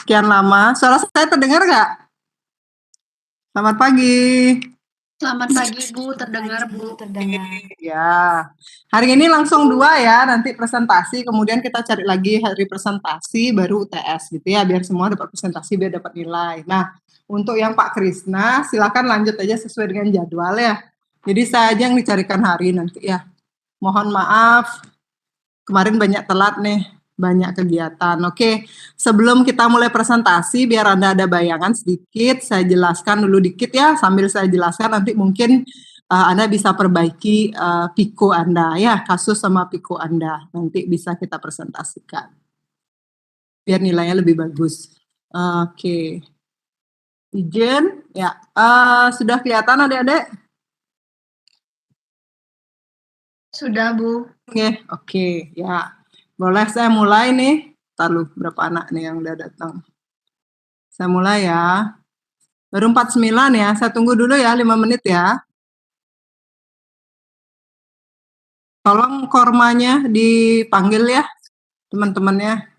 sekian lama. Suara saya terdengar nggak? Selamat pagi. Selamat pagi, Bu. Terdengar, Bu. Ya, hari ini langsung 2 ya, nanti presentasi, kemudian kita cari lagi hari presentasi, baru UTS gitu ya, biar semua dapat presentasi, biar dapat nilai. Nah, untuk yang Pak Krisna, silakan lanjut aja sesuai dengan jadwal ya. Jadi saya aja yang dicarikan hari nanti ya. Mohon maaf, kemarin banyak telat nih, banyak kegiatan. Oke, sebelum kita mulai presentasi, biar Anda ada bayangan sedikit, saya jelaskan dulu dikit ya, sambil saya jelaskan nanti mungkin Anda bisa perbaiki Pico Anda ya, kasus sama Pico Anda, nanti bisa kita presentasikan. Biar nilainya lebih bagus. Oke. Izin, ya. Sudah kelihatan adik-adik? Sudah, Bu. Oke, ya. Boleh saya mulai nih? Taruh berapa anak nih yang udah datang. Saya mulai ya. Baru 49 ya, saya tunggu dulu ya 5 menit ya. Tolong kormanya dipanggil ya, teman-temannya.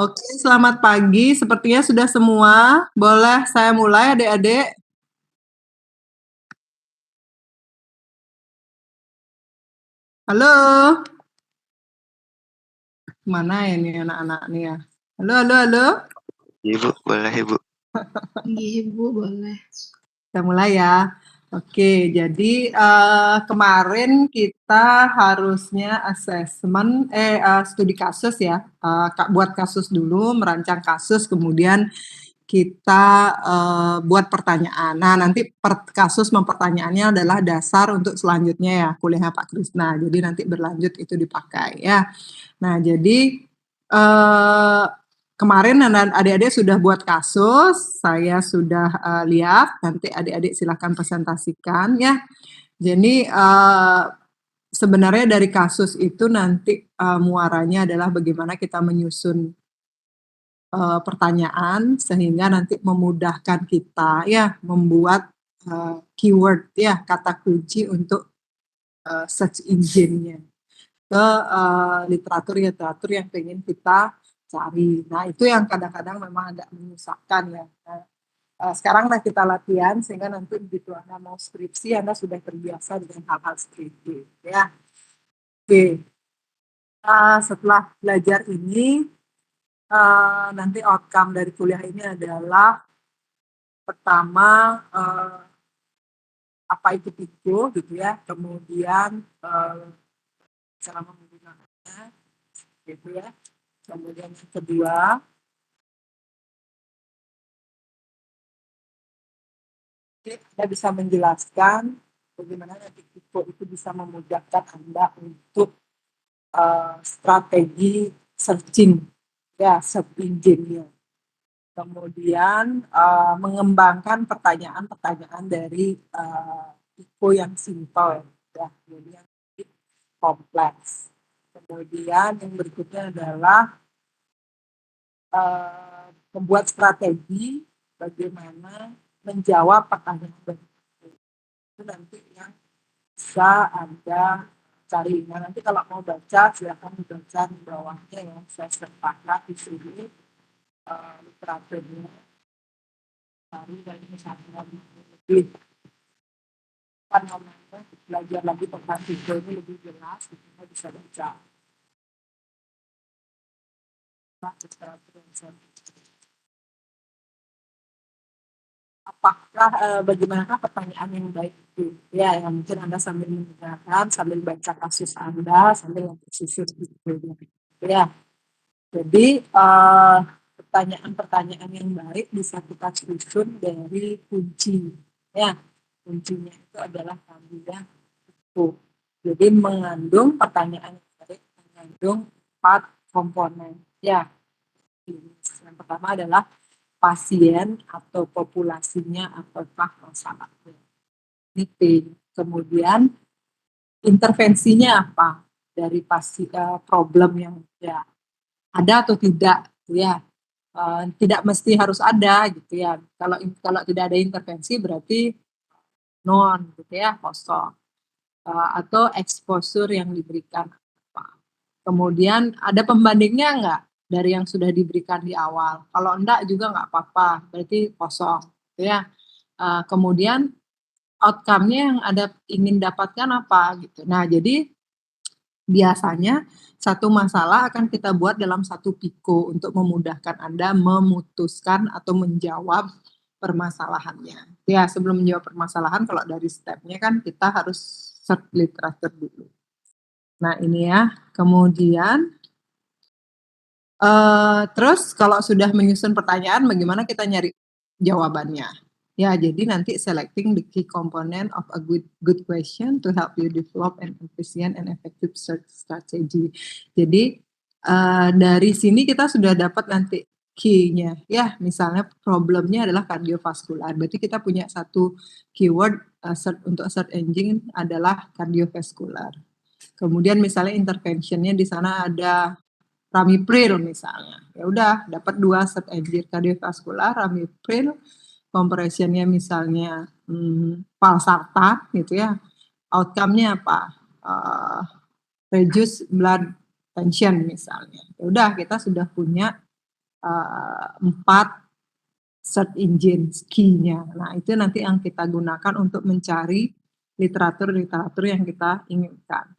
Oke, selamat pagi. Sepertinya sudah semua. Boleh saya mulai adik-adik? Halo? Mana ya nih anak-anak nih ya? Halo, halo, halo. Ibu, boleh Ibu. Iya, Bu, boleh. Kita mulai ya. Oke, jadi kemarin kita harusnya assessment, studi kasus ya. Buat kasus dulu, merancang kasus, kemudian kita buat pertanyaan. Nah, nanti kasus mempertanyaannya adalah dasar untuk selanjutnya ya, kuliahnya Pak Krisna. Jadi nanti berlanjut itu dipakai ya. Nah, jadi kemarin adik-adik sudah buat kasus, saya sudah lihat, nanti adik-adik silahkan presentasikan ya. Jadi sebenarnya dari kasus itu nanti muaranya adalah bagaimana kita menyusun pertanyaan sehingga nanti memudahkan kita ya membuat keyword ya, kata kunci untuk search engine-nya ke literatur-literatur yang pengen kita cari. Nah, itu yang kadang-kadang memang agak menyusahkan ya. Nah, sekarang kita latihan sehingga nanti begitu Anda mau skripsi, Anda sudah terbiasa dengan hal-hal skripsi. Ya. Oke. Setelah belajar ini, nanti outcome dari kuliah ini adalah pertama apa itu PIKO gitu ya, kemudian cara menggunakannya gitu ya. Kemudian yang kedua, Anda bisa menjelaskan bagaimana nanti PIKO itu bisa memudahkan Anda untuk strategi searching ya, search engine-nya. Kemudian mengembangkan pertanyaan-pertanyaan dari PIKO yang simple ya, kemudian kompleks. Kemudian yang berikutnya adalah membuat strategi bagaimana menjawab pertanyaan berikutnya. Itu nanti yang bisa Anda cari. Nah, nanti kalau mau baca silakan dibaca di bawahnya ya. Saya sertakan di sini literaturnya. Cari dari misalnya lebih apa namanya, belajar lagi tentang video ini lebih jelas, kita bisa baca. Apakah bagaimanakah pertanyaan yang baik itu ya, yang mungkin Anda sambil mendengarkan, sambil baca kasus Anda, sambil mempersusun videonya ya. Jadi pertanyaan-pertanyaan yang baik bisa kita susun dari kunci ya. Kuncinya itu adalah kandidat itu. Jadi mengandung pertanyaan yang baik, mengandung 4 komponen ya. Yang pertama adalah pasien atau populasinya ataukah masalahnya. Itu. Kemudian intervensinya apa dari problem yang ya, ada atau tidak ya. Tidak mesti harus ada gitu ya. Kalau tidak ada intervensi berarti non gitu ya, kosong. Atau exposure yang diberikan apa. Kemudian ada pembandingnya enggak dari yang sudah diberikan di awal. Kalau enggak juga enggak apa-apa, berarti kosong gitu ya. Kemudian outcome-nya yang Anda ingin dapatkan apa gitu. Nah, jadi biasanya satu masalah akan kita buat dalam satu PIKO untuk memudahkan Anda memutuskan atau menjawab permasalahannya. Ya, sebelum menjawab permasalahan, kalau dari step-nya kan kita harus search literatur dulu. Nah, ini ya. Kemudian, terus kalau sudah menyusun pertanyaan, bagaimana kita nyari jawabannya? Ya, jadi nanti selecting the key component of a good question to help you develop an efficient and effective search strategy. Jadi dari sini kita sudah dapat nanti key-nya. Ya, misalnya problemnya adalah kardiovaskular. Berarti kita punya satu keyword untuk search engine adalah kardiovaskular. Kemudian misalnya interventionnya di sana ada Ramipril misalnya. Ya udah dapat 2 search engine kardiovaskular, Ramipril, compressionnya misalnya valsartan gitu ya. Outcome-nya apa? Reduce blood tension misalnya. Ya udah kita sudah punya 4 search engine key-nya. Nah, itu nanti yang kita gunakan untuk mencari literatur-literatur yang kita inginkan.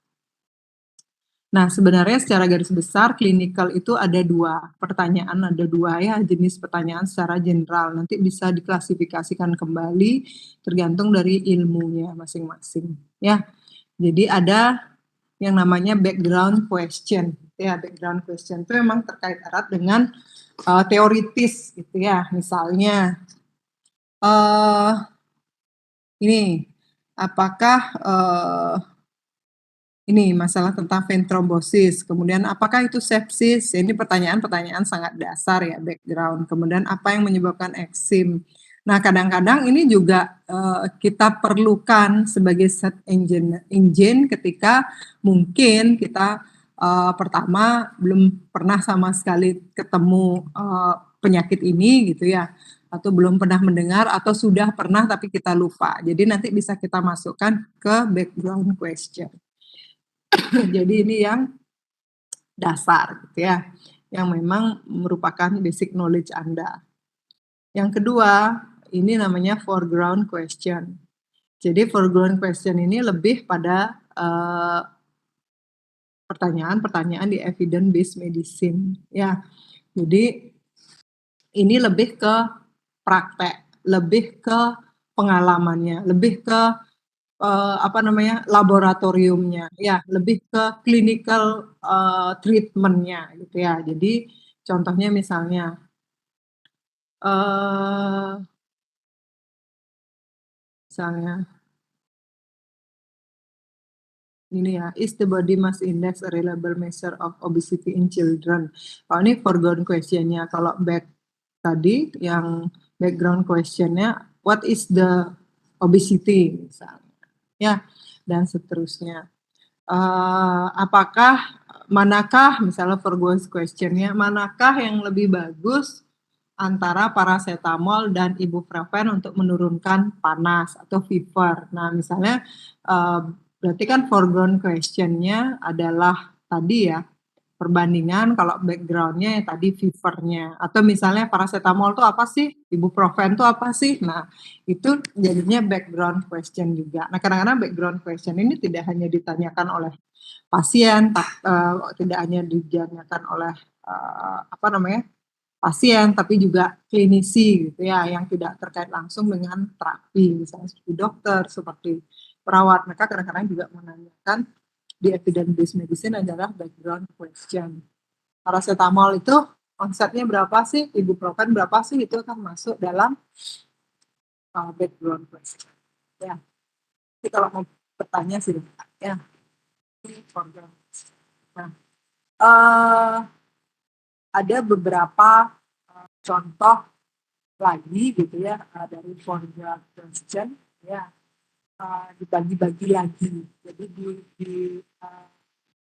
Nah, sebenarnya secara garis besar klinikal itu ada 2 pertanyaan, ada 2 ya jenis pertanyaan secara general. Nanti bisa diklasifikasikan kembali tergantung dari ilmunya masing-masing, ya. Jadi ada yang namanya background question, ya. Background question itu memang terkait erat dengan teoritis gitu ya. Misalnya ini, apakah ini masalah tentang vein thrombosis, kemudian apakah itu sepsis? Ini pertanyaan-pertanyaan sangat dasar ya, background. Kemudian apa yang menyebabkan eksim? Nah, kadang-kadang ini juga kita perlukan sebagai search engine ketika mungkin kita pertama belum pernah sama sekali ketemu penyakit ini gitu ya, atau belum pernah mendengar atau sudah pernah tapi kita lupa. Jadi nanti bisa kita masukkan ke background question. Jadi ini yang dasar gitu ya, yang memang merupakan basic knowledge Anda. Yang kedua, ini namanya foreground question. Jadi foreground question ini lebih pada pertanyaan-pertanyaan di evidence based medicine ya. Jadi ini lebih ke praktek, lebih ke pengalamannya, lebih ke laboratoriumnya, ya lebih ke clinical treatment-nya gitu ya. Jadi contohnya misalnya ini ya, is the body mass index a reliable measure of obesity in children? Kalau ini foreground question-nya, kalau tadi yang background question-nya, what is the obesity misalnya, ya, dan seterusnya. Manakah misalnya foreground question-nya, manakah yang lebih bagus antara paracetamol dan ibuprofen untuk menurunkan panas atau fever? Nah, misalnya berarti kan foreground question-nya adalah tadi ya, perbandingan kalau background-nya yang tadi fever-nya. Atau misalnya paracetamol itu apa sih? Ibuprofen itu apa sih? Nah, itu jadinya background question juga. Nah, kadang-kadang background question ini tidak hanya ditanyakan oleh pasien, tidak hanya ditanyakan oleh pasien, tapi juga klinisi gitu ya, yang tidak terkait langsung dengan terapi, misalnya seperti dokter, seperti perawat. Mereka kadang-kadang juga menanyakan di evidence based medicine adalah background question. Paracetamol itu konsepnya berapa sih? Ibuprofen berapa sih? Itu akan masuk dalam background question. Ya. Jadi kalau mau bertanya sih ya. Nah, ada beberapa contoh lagi gitu ya dari foreground question ya, dibagi-bagi lagi. Jadi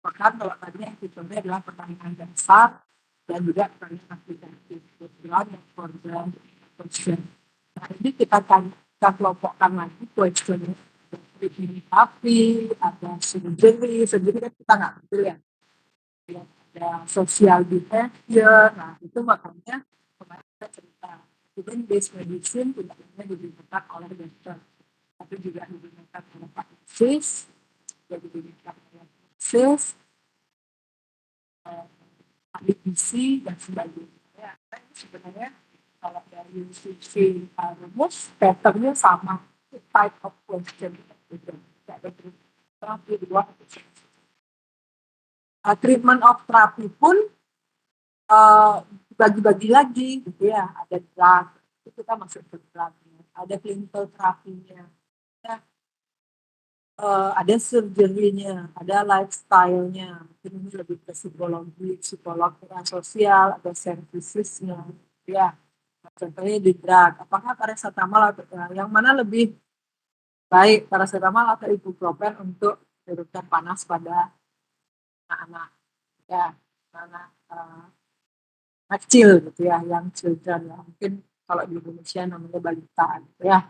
bahkan kalau tadi yang contohnya adalah pertanyaan dasar dan juga pertanyaan aplikatif, background dan foreground question. Nah, ini kita kelompokkan lagi questionnya. Tapi ada surgery kan kita nggak betul ya. Ada social behavior. Nah, itu makanya kemarin kita cerita evidence based medicine tidak hanya digunakan oleh dokter, tapi juga digunakan oleh praksis, jadi digunakan oleh praksis, ahli gizi dan sebagainya. Ya, sebenarnya kalau dari sisi rumus patternnya sama, type of question gitu. Ada terapi dua. Treatment of terapi pun bagi-bagi lagi gitu ya, ada drug, itu kita masuk ke drugnya, ada clinical terapinya, ya. Ada surgery-nya, ada lifestyle-nya, mungkin ini lebih ke psikologi, psikolog sosial, ada services-nya, ya. Contohnya di drug, apakah paracetamol atau yang mana lebih baik, paracetamol atau ibuprofen untuk menurunkan panas pada anak-anak, ya, anak kecil gitu ya, yang children ya, mungkin kalau di Indonesia namanya balita gitu ya.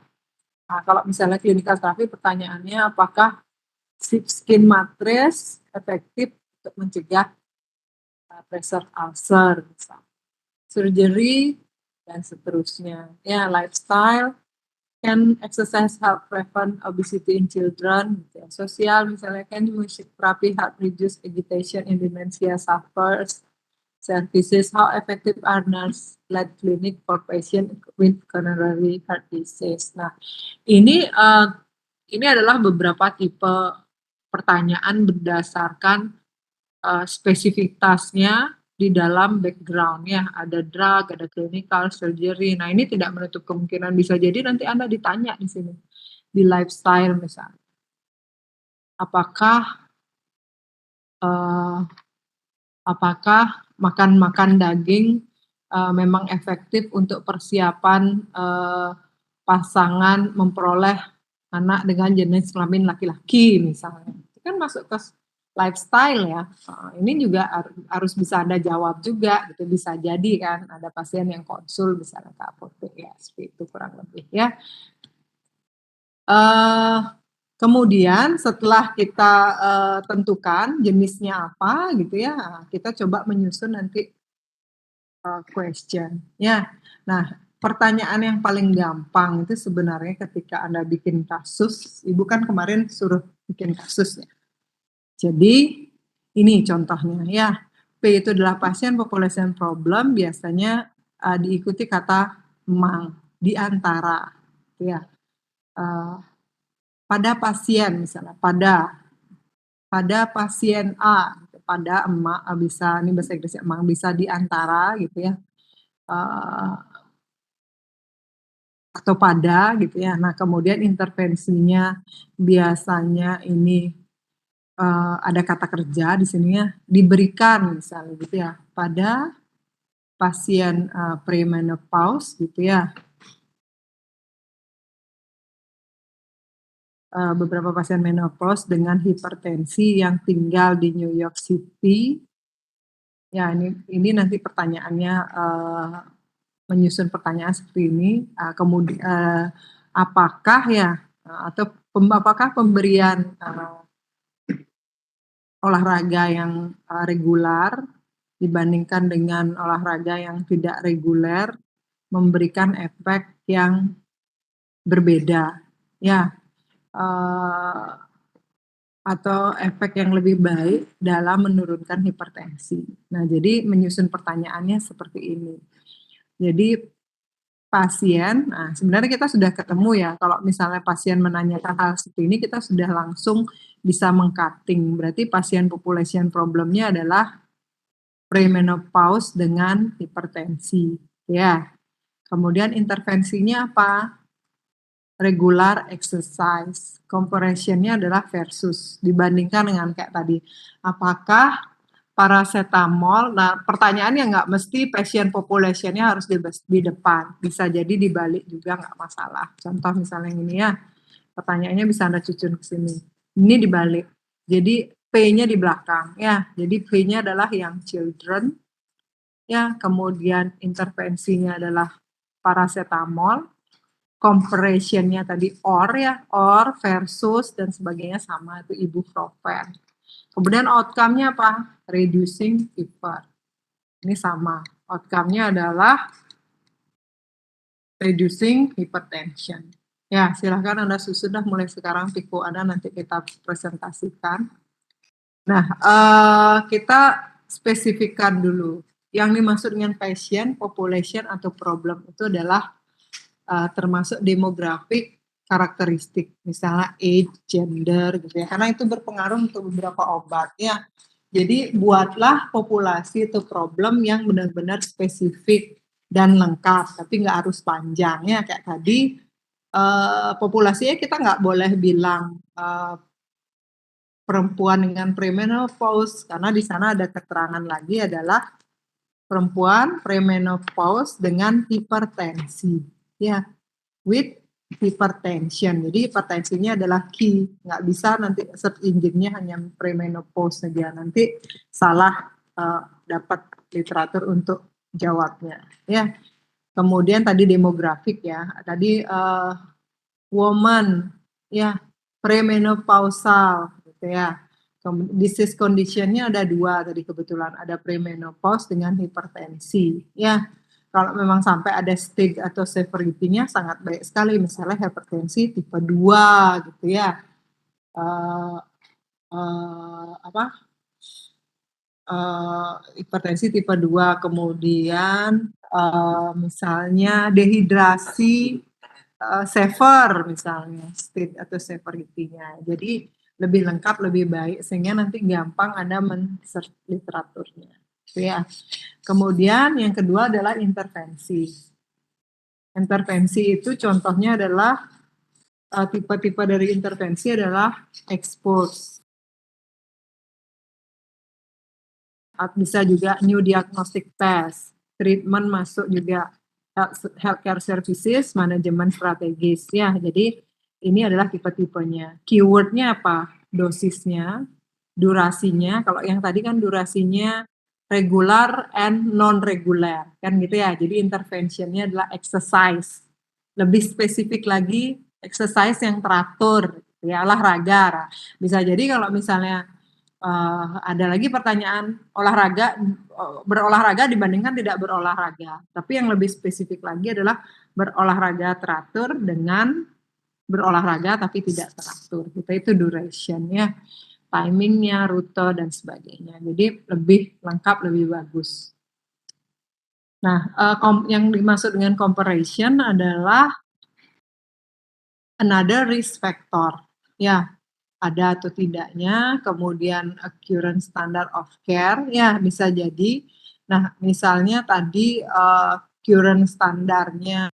Nah, kalau misalnya clinical therapy pertanyaannya apakah skin mattress efektif untuk mencegah pressure ulcer, misalnya surgery dan seterusnya ya, lifestyle Can exercise help prevent obesity in children? Gitu ya. Sosial misalnya, can music therapy help reduce agitation in dementia sufferers? Services, how effective are nurse-led clinic for patient with coronary heart disease? Nah, ini adalah beberapa tipe pertanyaan berdasarkan spesifitasnya di dalam background-nya. Ada drug, ada clinical, surgery. Nah, ini tidak menutup kemungkinan bisa jadi nanti Anda ditanya di sini. Di lifestyle misalnya. Apakah makan daging memang efektif untuk persiapan pasangan memperoleh anak dengan jenis kelamin laki-laki misalnya. Itu kan masuk ke lifestyle ya. Ini juga harus bisa Anda jawab juga gitu. Bisa jadi kan ada pasien yang konsul misalnya ke apotek ya, seperti itu kurang lebih ya. Kemudian setelah kita tentukan jenisnya apa gitu ya, kita coba menyusun nanti question ya. Nah, pertanyaan yang paling gampang itu sebenarnya ketika Anda bikin kasus, Ibu kan kemarin suruh bikin kasus ya. Jadi ini contohnya ya. P itu adalah pasien population problem, biasanya diikuti kata among, di antara ya. Pada pasien misalnya, pada pasien A, pada emak bisa, ini bahasa Inggrisnya emang bisa di antara gitu ya. Atau pada gitu ya. Nah, kemudian intervensinya biasanya ini ada kata kerja di sini ya, diberikan misalnya gitu ya, pada pasien premenopause gitu ya. Beberapa pasien menopause dengan hipertensi yang tinggal di New York City. Ya, ini nanti pertanyaannya menyusun pertanyaan seperti ini. Kemudian apakah ya atau apakah pemberian olahraga yang reguler dibandingkan dengan olahraga yang tidak reguler memberikan efek yang berbeda ya, atau efek yang lebih baik dalam menurunkan hipertensi. Nah, jadi menyusun pertanyaannya seperti ini. Jadi pasien, nah sebenarnya kita sudah ketemu ya, kalau misalnya pasien menanyakan hal seperti ini, kita sudah langsung bisa meng-cutting. Berarti pasien population problemnya adalah premenopause dengan hipertensi. Ya. Kemudian intervensinya apa? Regular exercise. Comparison-nya adalah versus. Dibandingkan dengan kayak tadi. Apakah paracetamol, nah pertanyaannya nggak mesti patient population-nya harus di depan. Bisa jadi dibalik juga nggak masalah. Contoh misalnya yang ini ya. Pertanyaannya bisa Anda cucun ke sini. Ini dibalik. Jadi P-nya di belakang ya. Jadi P-nya adalah yang children ya, kemudian intervensinya adalah paracetamol, comparison-nya tadi or ya, or versus dan sebagainya sama itu ibuprofen. Kemudian outcome-nya apa? Reducing fever. Ini sama. Outcome-nya adalah reducing hypertension. Ya, silahkan Anda susun dah mulai sekarang Piku Anda nanti kita presentasikan. Nah, kita spesifikkan dulu. Yang dimaksud dengan patient, population, atau problem itu adalah termasuk demografik, karakteristik, misalnya age, gender, gitu ya. Karena itu berpengaruh untuk beberapa obat ya. Jadi buatlah populasi atau problem yang benar-benar spesifik dan lengkap, tapi nggak harus panjang ya. Kayak tadi populasinya kita nggak boleh bilang perempuan dengan premenopause, karena di sana ada keterangan lagi adalah perempuan premenopause dengan hipertensi ya, with hypertension. Jadi hipertensinya adalah key, nggak bisa nanti search engine-nya hanya premenopause saja, nanti salah dapat literatur untuk jawabnya ya. Kemudian tadi demografik ya, tadi woman ya, premenopausal gitu ya. Disease condition-nya ada 2 tadi kebetulan, ada premenopause dengan hipertensi ya. Kalau memang sampai ada stage atau severity-nya sangat baik sekali, misalnya hipertensi tipe 2 gitu ya. Apa, hipertensi tipe 2, kemudian, misalnya dehidrasi, severe misalnya, stage atau severity-nya. Jadi lebih lengkap, lebih baik, sehingga nanti gampang Anda men-search literaturnya, gitu ya. Kemudian yang kedua adalah intervensi. Intervensi itu contohnya adalah, tipe-tipe dari intervensi adalah expose. Bisa juga new diagnostic test, treatment masuk juga healthcare services, manajemen strategis ya. Jadi ini adalah tipe-tipenya. Keywordnya apa? Dosisnya, durasinya. Kalau yang tadi kan durasinya regular and non-regular kan gitu ya. Jadi interventionnya adalah exercise. Lebih spesifik lagi exercise yang teratur, ya olahraga. Bisa jadi kalau misalnya ada lagi pertanyaan berolahraga dibandingkan tidak berolahraga. Tapi yang lebih spesifik lagi adalah berolahraga teratur dengan berolahraga tapi tidak teratur. Itu duration-nya, timing-nya, rute dan sebagainya. Jadi lebih lengkap, lebih bagus. Nah, yang dimaksud dengan comparison adalah another risk factor. Ya, ada atau tidaknya, kemudian current standard of care, ya bisa jadi. Nah, misalnya tadi current standarnya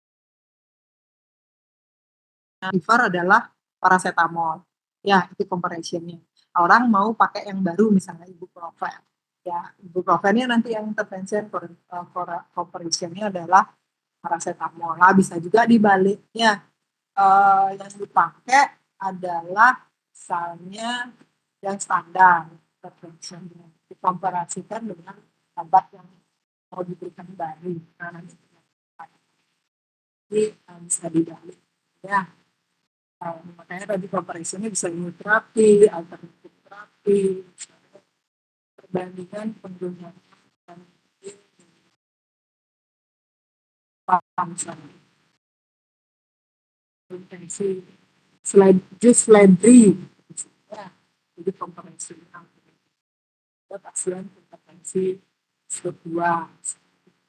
fever adalah paracetamol. Ya, itu comparison-nya. Orang mau pakai yang baru misalnya ibuprofen. Ya, ibuprofennya nanti yang intervention comparison-nya adalah paracetamol. Nah, bisa juga dibaliknya. Yang dipakai adalah misalnya yang standar interventionnya dikomparasikan dengan obat yang mau diberikan baru. Nah, nanti bisa dibalik ya. Makanya tadi comparison-nya bisa imunoterapi, alternatif terapi, perbandingan penggunaan misalnya intensi jus ledri ya, jadi komparasi ada pasien intervensi kedua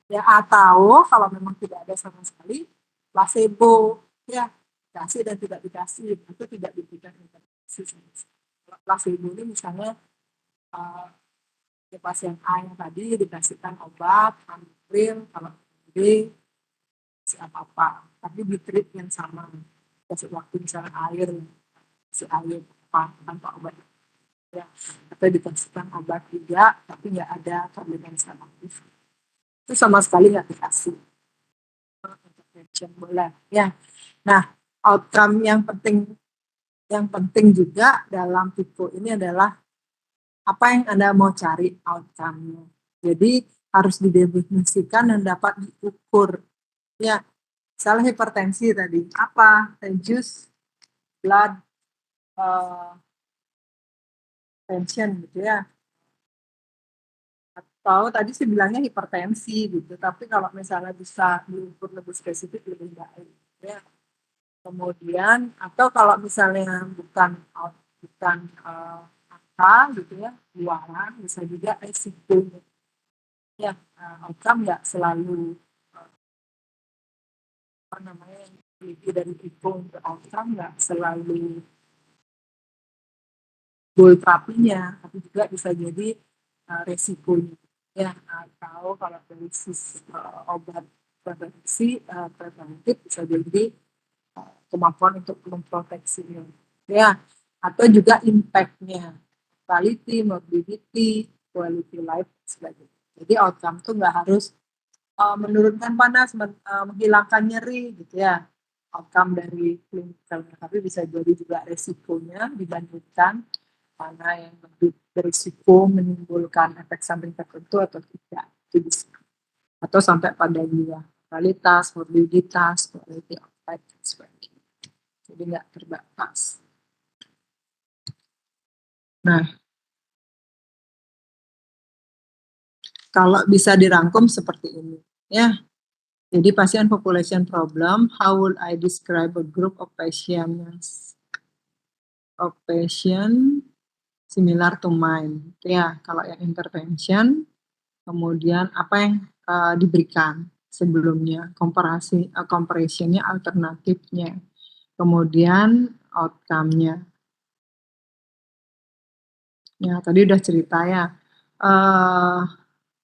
ya, atau kalau memang tidak ada sama sekali placebo ya, dikasih dan tidak dikasih itu tidak diberikan intervensi. Placebo ini misalnya pasien A yang tadi dikasihkan obat antivirus, kalau B apa tapi di treat yang sama, kasih waktu misalnya air tanpa obat ya, atau dikasihkan obat juga tapi nggak ada kandungan zat aktif, itu sama sekali nggak dikasih intervention boleh ya. Nah, outcome yang penting juga dalam tipe ini adalah apa yang Anda mau cari outcome-nya. Jadi harus didefinisikan dan dapat diukur ya. Misalnya hipertensi tadi apa? Reduce blood tension gitu ya. Atau tadi sih bilangnya hipertensi gitu, tapi kalau misalnya bisa diukur lebih spesifik lebih baik ya. Kemudian atau kalau misalnya bukan angka gitu ya, luaran, bisa juga resiko ya. Outcome nggak selalu lebih dari itu untuk outcome nggak selalu goal terapinya, tapi juga bisa jadi resikonya ya. Atau kalau dari sisi obat preventif bisa jadi kemampuan untuk memproteksinya ya, atau juga impact-nya, quality, morbidity, quality life sebagainya. Jadi outcome tuh nggak harus menurunkan panas, menghilangkan nyeri gitu ya. Outcome dari klinikal, tapi bisa jadi juga resikonya dibandingkan mana yang lebih berisiko menimbulkan efek samping tertentu atau tidak, itu bisa. Atau sampai pada dia kualitas, morbiditas, quality of life dan sebagainya. Jadi nggak terbatas. Nah, kalau bisa dirangkum seperti ini ya. Jadi patient population problem, how would I describe a group of patients similar to mine? Ya, kalau yang intervention, kemudian apa yang diberikan sebelumnya, comparison-nya, alternatifnya, kemudian outcome-nya. Ya, tadi udah cerita ya.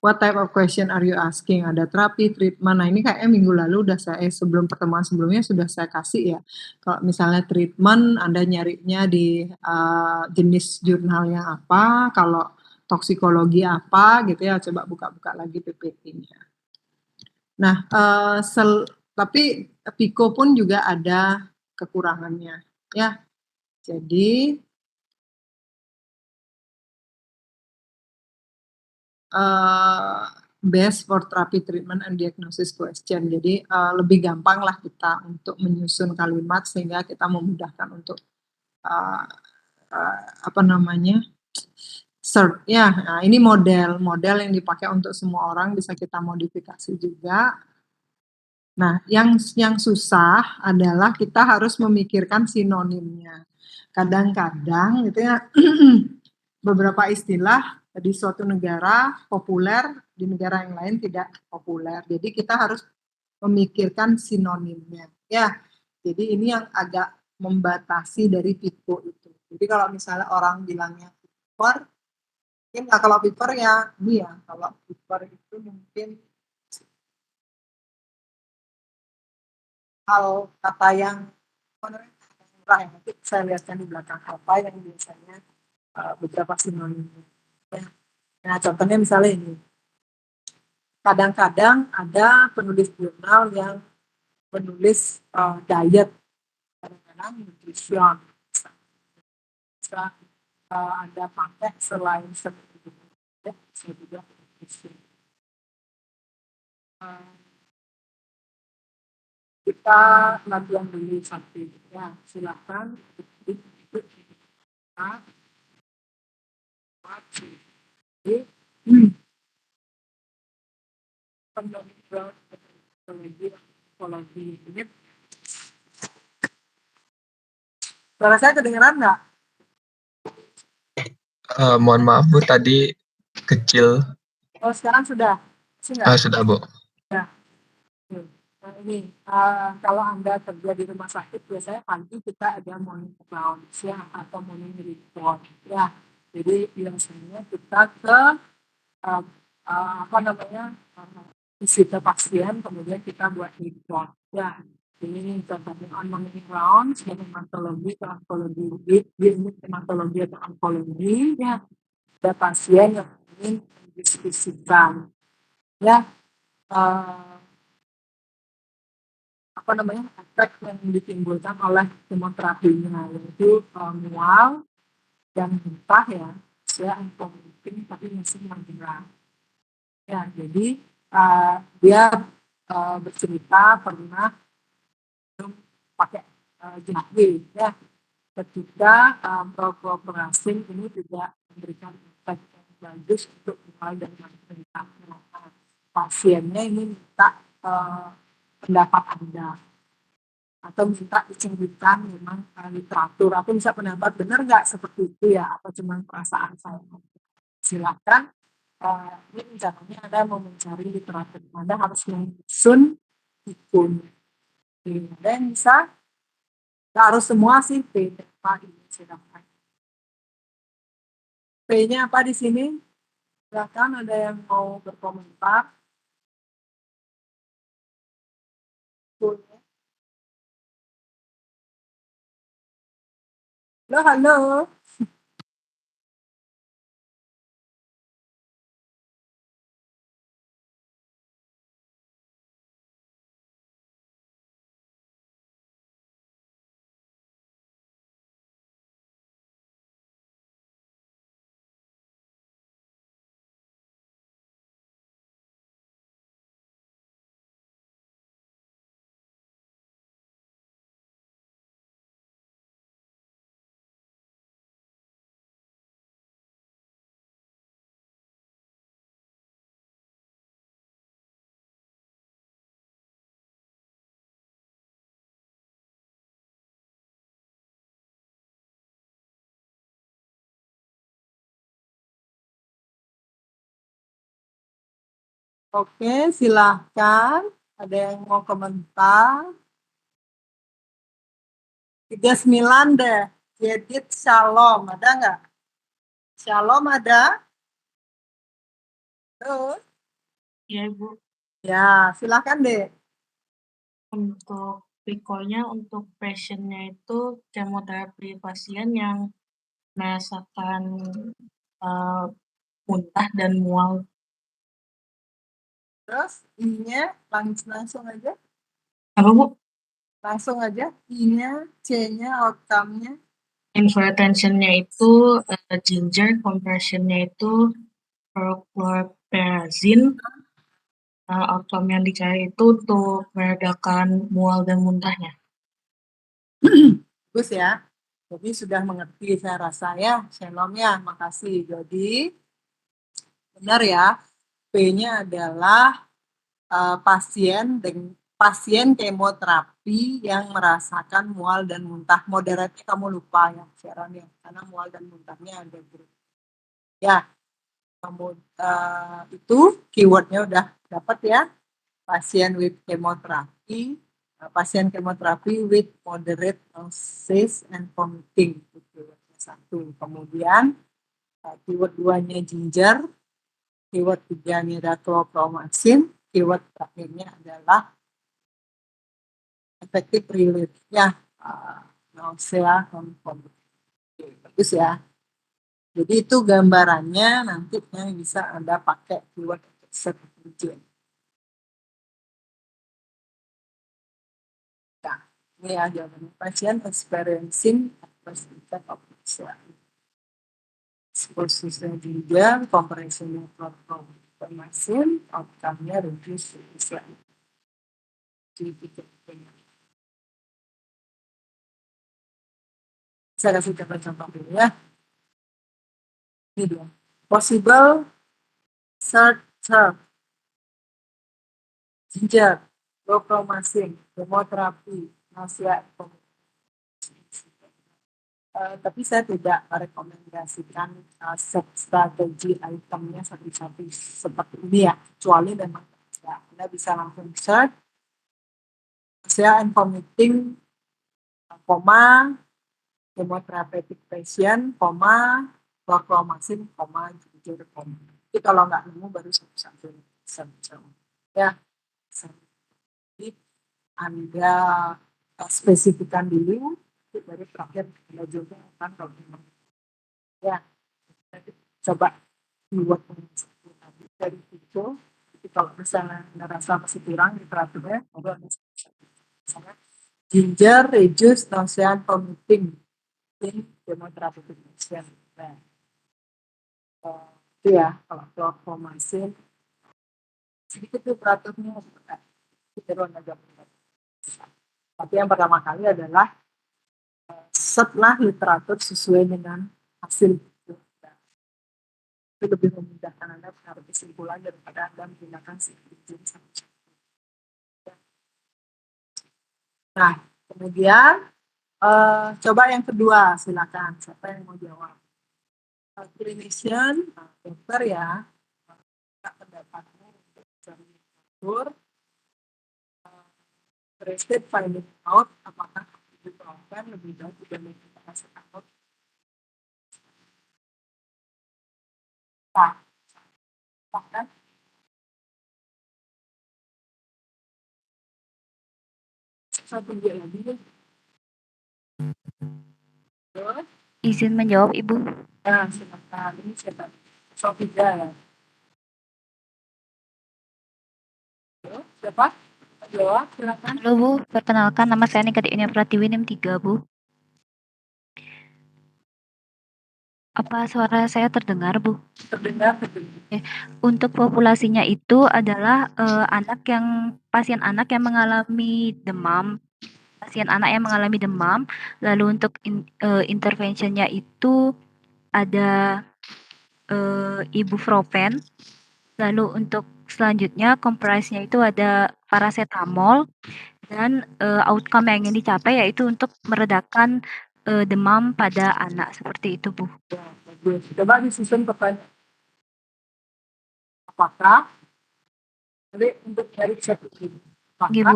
What type of question are you asking? Ada terapi, treatment. Nah, ini kayaknya minggu lalu udah sebelum pertemuan sebelumnya sudah saya kasih ya. Kalau misalnya treatment, Anda nyarinya di jenis jurnalnya apa, kalau toksikologi apa gitu ya, coba buka-buka lagi PPT-nya. Nah, tapi PICO pun juga ada kekurangannya ya. Jadi best for therapy treatment and diagnosis question. Jadi lebih gampang lah kita untuk menyusun kalimat sehingga kita memudahkan untuk apa namanya search ya. Nah, ini model yang dipakai untuk semua orang, bisa kita modifikasi juga. Nah, yang susah adalah kita harus memikirkan sinonimnya. Kadang-kadang gitu ya beberapa istilah di suatu negara populer, di negara yang lain tidak populer. Jadi kita harus memikirkan sinonimnya. Ya, jadi ini yang agak membatasi dari PICO itu. Jadi kalau misalnya orang bilangnya piper, mungkin kalau piper ya ini ya, kalau piper itu mungkin hal kata yang murah ya. Nanti saya lihatkan di belakang apa yang biasanya beberapa sinonimnya. Nah, contohnya misalnya ini. Kadang-kadang ada penulis jurnal yang menulis diet, kadang-kadang nutrition. Bisa Anda pakai selain seperti diet, bisa juga nutrition. Kita latihan dulu satu ya, silakan ini suara saya kedengeran nggak? Mohon maaf Bu, tadi kecil. Oh, sekarang sudah? Sudah Bu. Ya. Nah, ini kalau Anda kerja di rumah sakit biasanya pagi kita ada morning rounds ya atau morning report ya. Jadi biasanya kita ke apa namanya visita pasien, kemudian kita buat report ya. Ini contohnya on morning rounds, hematologi atau onkologi, ini hematologi atau onkologi ya. Ada pasien yang ingin mendiskusikan ya. Apa namanya efek yang ditimbulkan oleh kemoterapinya, yaitu mual dan muntah ya, saya mungkin tapi masih menghilang ya. Jadi dia bercerita pernah pakai jahe ya, ketika operasi ini tidak memberikan efek yang bagus untuk mual dan muntah. Pasiennya ini minta pendapat Anda atau minta diceritakan memang literatur atau bisa pendapat benar nggak seperti itu ya, atau cuma perasaan saya. Silakan ini rencananya Anda mau mencari literatur, Anda harus menyusun ikon. Ada yang bisa, nggak harus semua sih, P-nya apa ini silakan. P-nya apa di sini? Silakan ada yang mau berkomentar. Halo. Oke, silahkan. Ada yang mau komentar? 39 deh. Jedit Shalom, ada nggak? Shalom ada? Terus? Ya, Ibu. Ya, silahkan deh. Untuk recall-nya, untuk passion-nya itu kemoterapi pasien yang merasakan muntah dan mual. Terus I-nya langsung aja. Apa, Bu? Langsung aja. I-nya, C-nya, outcome-nya. Infratension-nya itu ginger, compression-nya itu chlorperazine. Outcome yang dicari itu untuk meredakan mual dan muntahnya. Bagus ya. Jadi sudah mengerti saya rasa ya. Shalom ya, makasih. Jadi benar ya. P-nya adalah pasien kemoterapi yang merasakan mual dan muntah. Moderatnya kamu lupa ya, Sharon ya, karena mual dan muntahnya ada grup. Ya, kamu itu keywordnya udah dapat ya. Pasien with kemoterapi, pasien kemoterapi with moderate nausea and vomiting. Itu keywordnya satu. Kemudian keyword 2-nya ginger, keyword 3-nya daclofenac, keyword terakhirnya adalah efektif relief ya, nausea dan vomiting. Bagus ya. Jadi itu gambarannya nanti yang bisa Anda pakai keyword search engine. Nah, ini ya jawabannya. Pasien experiencing adverse effect of nausea. Exposure ginger, compression chlorpromazine, outcome-nya reduce nausea. Saya kasih contoh dulu ya. Ini dia. Possible search term. Ginger, chlorpromazine, kemoterapi, nausea. Tapi saya tidak merekomendasikan strategi itemnya satu-satu seperti ini ya, kecuali memang ya, Anda bisa langsung search nausea and vomiting, koma, chemotherapeutic patient, koma, chlorpromazine, koma, ginger, koma. Jadi kalau nggak nemu baru satu-satu ya. Jadi Anda spesifikkan dulu, dari terakhir Anda juga akan kalau ya. Coba buat dari itu. Jadi kalau misalnya Anda rasa masih kurang literaturnya, coba misalnya ginger reduce nausea and vomiting in chemotherapeutic patient. Nah, itu ya kalau chlorpromazine sedikit literaturnya cenderung agak berat. Tapi yang pertama kali adalah setelah literatur sesuai dengan hasil itu lebih memudahkan Anda menaruh kesimpulan daripada Anda menggunakan strategi satu. Nah, kemudian coba yang kedua, silakan. Siapa yang mau jawab? Clinician, dokter ya, pendapatnya untuk mencari literatur, interested finding out apakah ibuprofen lebih baik dibandingkan paracetamol. Nah, bahkan satu dia lagi. Izin menjawab, Ibu. Nah, silakan. Ini siapa? Sofia ya. Siapa? Jawab, silakan. Halo, Bu. Perkenalkan, nama saya Nika Diunia Pratiwi, NIM 3, Bu. Apa suara saya terdengar, Bu? Terdengar. Untuk populasinya itu adalah pasien anak yang mengalami demam. Pasien anak yang mengalami demam. Lalu untuk interventionnya itu ada ibuprofen. Lalu untuk selanjutnya kompresnya itu ada paracetamol. Dan outcome yang ingin dicapai yaitu untuk meredakan demam pada anak, seperti itu, Bu. Coba disusun pertanyaan. Apakah Jadi untuk dari satu ini, Ibu,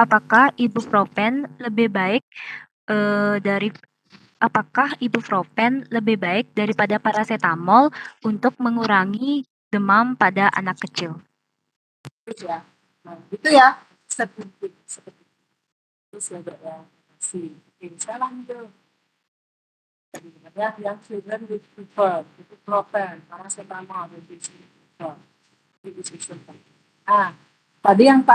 apakah ibuprofen lebih baik daripada paracetamol untuk mengurangi demam pada anak kecil? ya. Nah, itu ya seperti itu saja si salah itu. Kemudian yang children with fever, itu profen, paracetamol, itu fever. Nah, tadi yang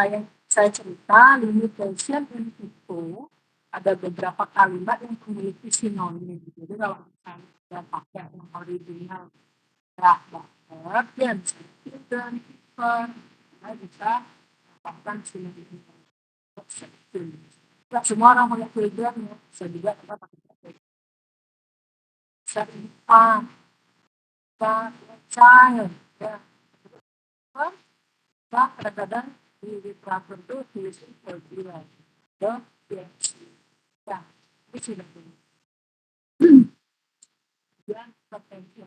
yang saya cerita limitation itu ada beberapa kalimat yang memiliki sinonim. Jadi kalau misalnya kita pakai yang original ya dan children fever, kita bisa mendapatkan sinonim. Tidak semua orang punya children ya, bisa juga kita pakai child, child, ya. Nah, kadang-kadang di literatur itu tulisin kebilang ya, ya, ini sudah dulu. Kemudian potensi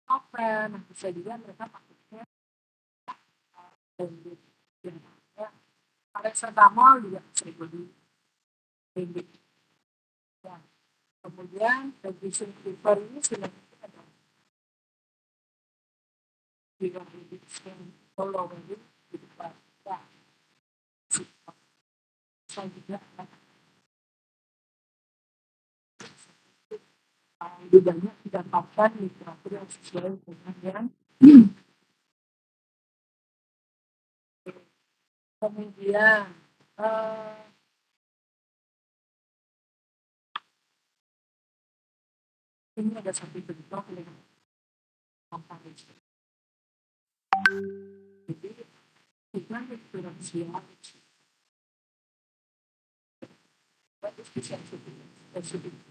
open, bisa juga mereka pakainya blended, ya. Paracetamol juga bisa dibeli blended. Ya. Kemudian reducing fever ini sudah ada di reducing following di depan. Ya. Saya juga lebih banyak didapatkan literatur yang sesuai dengan yang kemudian ini ada satu bentuk yang komparasi. Jadi kita diferensial what is the sensitivity?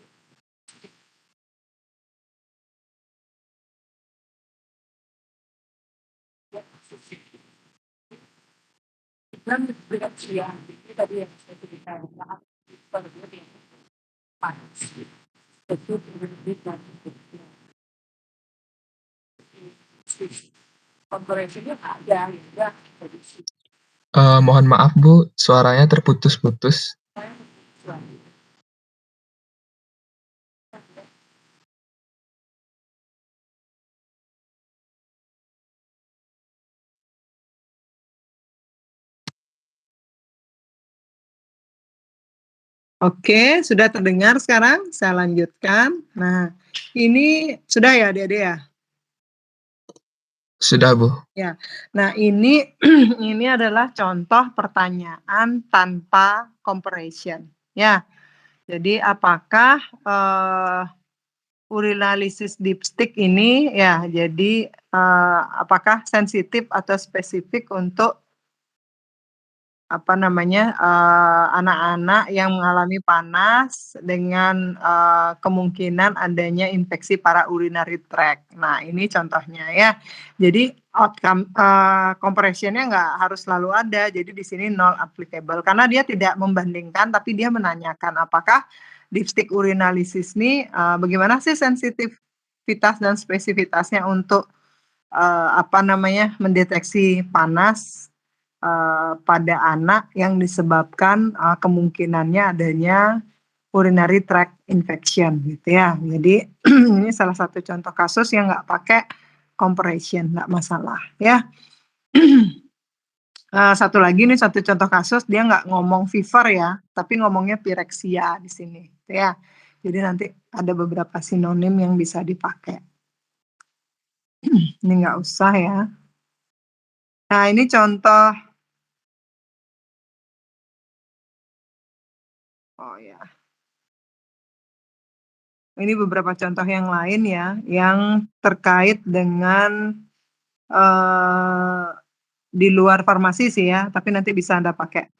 Dan diferensial ini tadi yang saya ceritakan berbeda panas itu berbeda komparasinya ada ya. Mohon maaf Bu, suaranya terputus-putus. Oke, sudah terdengar sekarang? Saya lanjutkan. Nah, ini sudah ya adik-adik ya? Sudah Bu. Ya. Nah, ini ini adalah contoh pertanyaan tanpa comparison. Ya. Jadi apakah urinalysis dipstick ini ya, jadi apakah sensitif atau spesifik untuk anak-anak yang mengalami panas dengan kemungkinan adanya infeksi para-urinary tract. Nah, ini contohnya ya. Jadi outcome comparison-nya nggak harus selalu ada. Jadi di sini null applicable karena dia tidak membandingkan, tapi dia menanyakan apakah dipstick urinalysis ini bagaimana sih sensitivitas dan spesifitasnya untuk mendeteksi panas pada anak yang disebabkan kemungkinannya adanya urinary tract infection gitu ya. Jadi ini salah satu contoh kasus yang nggak pakai comparison, nggak masalah ya. Satu lagi nih, satu contoh kasus dia nggak ngomong fever ya, tapi ngomongnya pyrexia di sini gitu ya. Jadi nanti ada beberapa sinonim yang bisa dipakai. Ini nggak usah ya. Nah, ini contoh. Oh ya. Ini beberapa contoh yang lain ya, yang terkait dengan di luar farmasi sih ya, tapi nanti bisa Anda pakai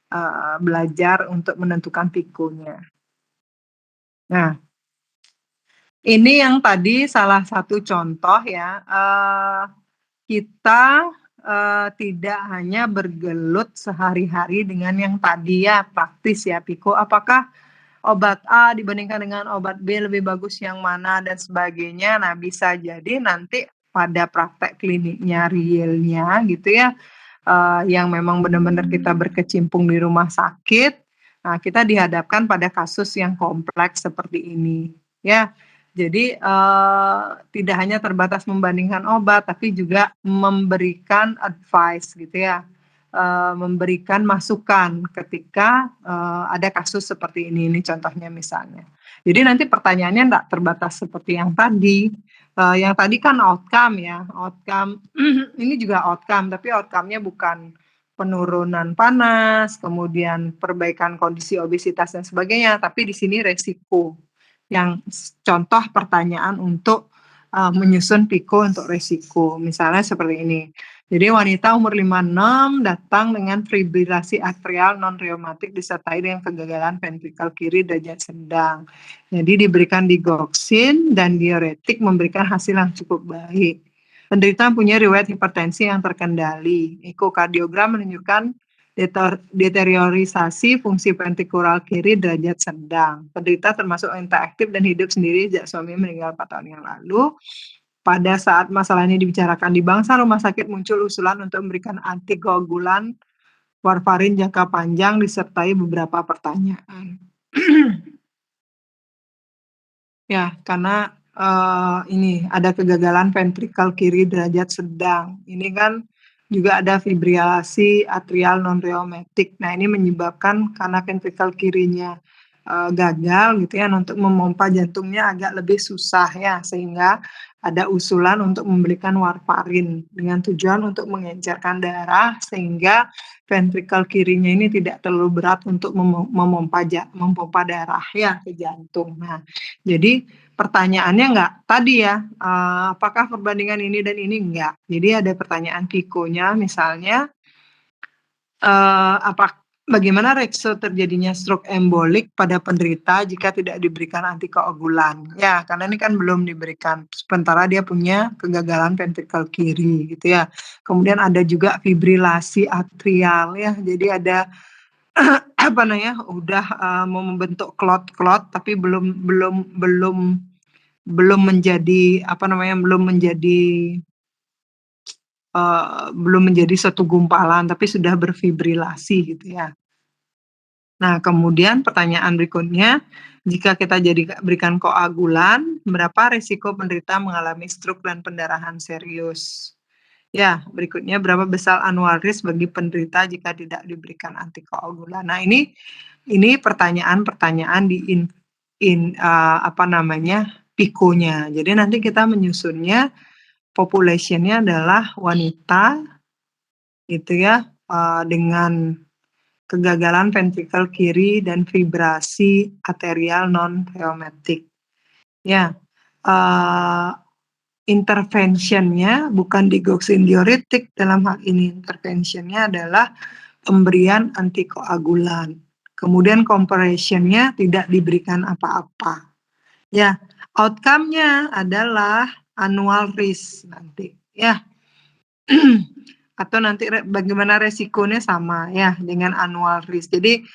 belajar untuk menentukan pikunya. Nah, ini yang tadi salah satu contoh ya, kita tidak hanya bergelut sehari-hari dengan yang tadi ya, praktis ya, Piko. Apakah obat A dibandingkan dengan obat B lebih bagus yang mana dan sebagainya. Nah, bisa jadi nanti pada praktek kliniknya realnya gitu ya, yang memang benar-benar kita berkecimpung di rumah sakit, nah kita dihadapkan pada kasus yang kompleks seperti ini, ya. Jadi, tidak hanya terbatas membandingkan obat, tapi juga memberikan advice gitu ya, memberikan masukan ketika, ada kasus seperti ini contohnya misalnya. Jadi nanti pertanyaannya enggak terbatas seperti yang tadi kan outcome ya, outcome ini juga outcome, tapi outcome-nya bukan penurunan panas, kemudian perbaikan kondisi obesitas dan sebagainya, tapi di sini resiko. Yang contoh pertanyaan untuk, menyusun PIKO untuk resiko, misalnya seperti ini. Jadi wanita umur 56 datang dengan fibrilasi atrial non-reumatik disertai dengan kegagalan ventrikal kiri derajat sedang. Jadi diberikan digoxin dan diuretik memberikan hasil yang cukup baik. Penderita punya riwayat hipertensi yang terkendali. Ekokardiogram menunjukkan deteriorisasi fungsi ventrikular kiri derajat sedang. Penderita termasuk wanita aktif dan hidup sendiri sejak suami meninggal 4 tahun yang lalu. Pada saat masalah ini dibicarakan di bangsa rumah sakit muncul usulan untuk memberikan antikoagulan warfarin jangka panjang disertai beberapa pertanyaan. Ya, karena, ini ada kegagalan ventrikal kiri derajat sedang. Ini kan juga ada fibrilasi atrial non-reumatik. Nah, ini menyebabkan karena ventrikal kirinya, gagal gitu ya, untuk memompa jantungnya agak lebih susah ya, sehingga ada usulan untuk memberikan warfarin dengan tujuan untuk mengencerkan darah sehingga ventrikal kirinya ini tidak terlalu berat untuk memompa darah ya ke jantung. Nah, jadi pertanyaannya enggak tadi ya, apakah perbandingan ini dan ini? Enggak. Jadi ada pertanyaan PIKO-nya misalnya, bagaimana resiko terjadinya stroke embolik pada penderita jika tidak diberikan antikoagulan? Ya, karena ini kan belum diberikan, sementara dia punya kegagalan ventrikal kiri gitu ya. Kemudian ada juga fibrilasi atrial ya, jadi ada udah, mau membentuk klot-klot tapi belum menjadi belum menjadi satu gumpalan, tapi sudah berfibrilasi gitu ya. Nah, kemudian pertanyaan berikutnya, jika kita berikan koagulan, berapa risiko penderita mengalami stroke dan pendarahan serius? Ya, berikutnya berapa besar annual risk bagi penderita jika tidak diberikan antikoagulan? Nah, ini pertanyaan-pertanyaan di PIKO-nya. Jadi nanti kita menyusunnya population-nya adalah wanita gitu ya, dengan kegagalan ventrikal kiri dan fibrasi arterial non-reumatik. Ya, intervention-nya bukan digoxin diuretik, dalam hal ini intervention-nya adalah pemberian antikoagulan. Kemudian compression-nya tidak diberikan apa-apa. Ya, outcome-nya adalah annual risk nanti ya. Atau nanti bagaimana resikonya sama ya dengan annual risk. Jadi,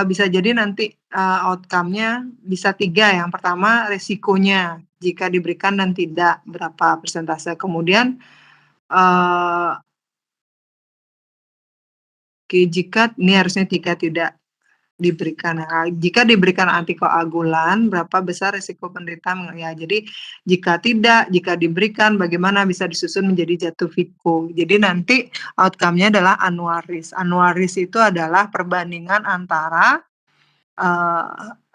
bisa jadi nanti, outcome-nya bisa 3, yang pertama resikonya, jika diberikan dan tidak, berapa persentase. Kemudian, jika ini harusnya jika tidak diberikan. Nah, jika diberikan antikoagulan, berapa besar risiko penderita ya. Jadi jika tidak, jika diberikan, bagaimana bisa disusun menjadi jatuh PIKO. Jadi nanti outcome-nya adalah annual risk. Annual risk itu adalah perbandingan antara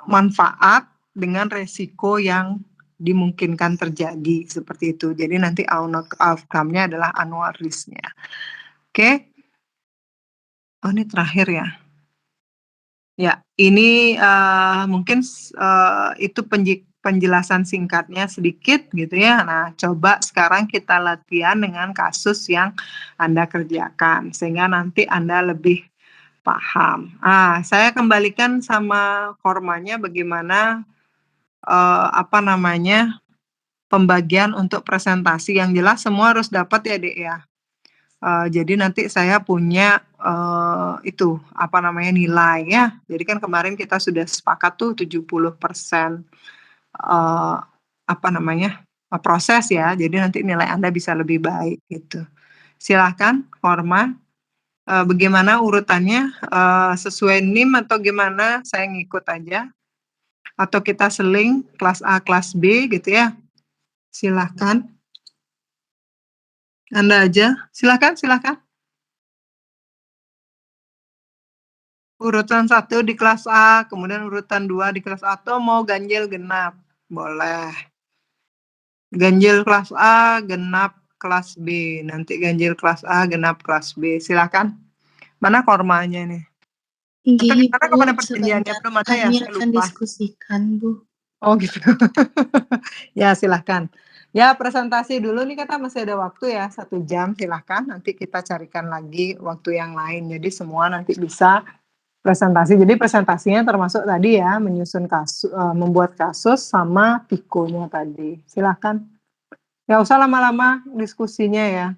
manfaat dengan resiko yang dimungkinkan terjadi seperti itu. Jadi nanti outcome-nya adalah annual risk-nya. Oke. Oh, ini terakhir ya. Ya, ini, mungkin itu penjelasan singkatnya sedikit gitu ya. Nah, coba sekarang kita latihan dengan kasus yang Anda kerjakan, sehingga nanti Anda lebih paham. Saya kembalikan sama formanya bagaimana, pembagian untuk presentasi. Yang jelas semua harus dapat ya, Dek, ya. Jadi nanti saya punya, nilai ya. Jadi kan kemarin kita sudah sepakat tuh 70%, proses ya, jadi nanti nilai Anda bisa lebih baik gitu. Silahkan Korma, bagaimana urutannya, sesuai NIM atau gimana? Saya ngikut aja, atau kita seling kelas A, kelas B gitu ya. Silahkan. Anda aja, silahkan. Urutan 1 di kelas A, kemudian urutan 2 di kelas A, atau mau ganjil genap? Boleh. Ganjil kelas A, genap kelas B. Nanti ganjil kelas A, genap kelas B. Silakan. Mana Kormanya nih? Atau Nggih, gimana Bu, kepada perjanjiannya? sebentar Belum ada ya? kami Saya akan lupa. diskusikan, Bu. Oh gitu. Ya silahkan. Ya presentasi dulu nih kita masih ada waktu ya 1 jam, silahkan. Nanti kita carikan lagi waktu yang lain. Jadi semua nanti bisa presentasi. Jadi presentasinya termasuk tadi ya menyusun kasus, membuat kasus sama pikonya tadi. Silahkan. Nggak usah lama-lama diskusinya ya.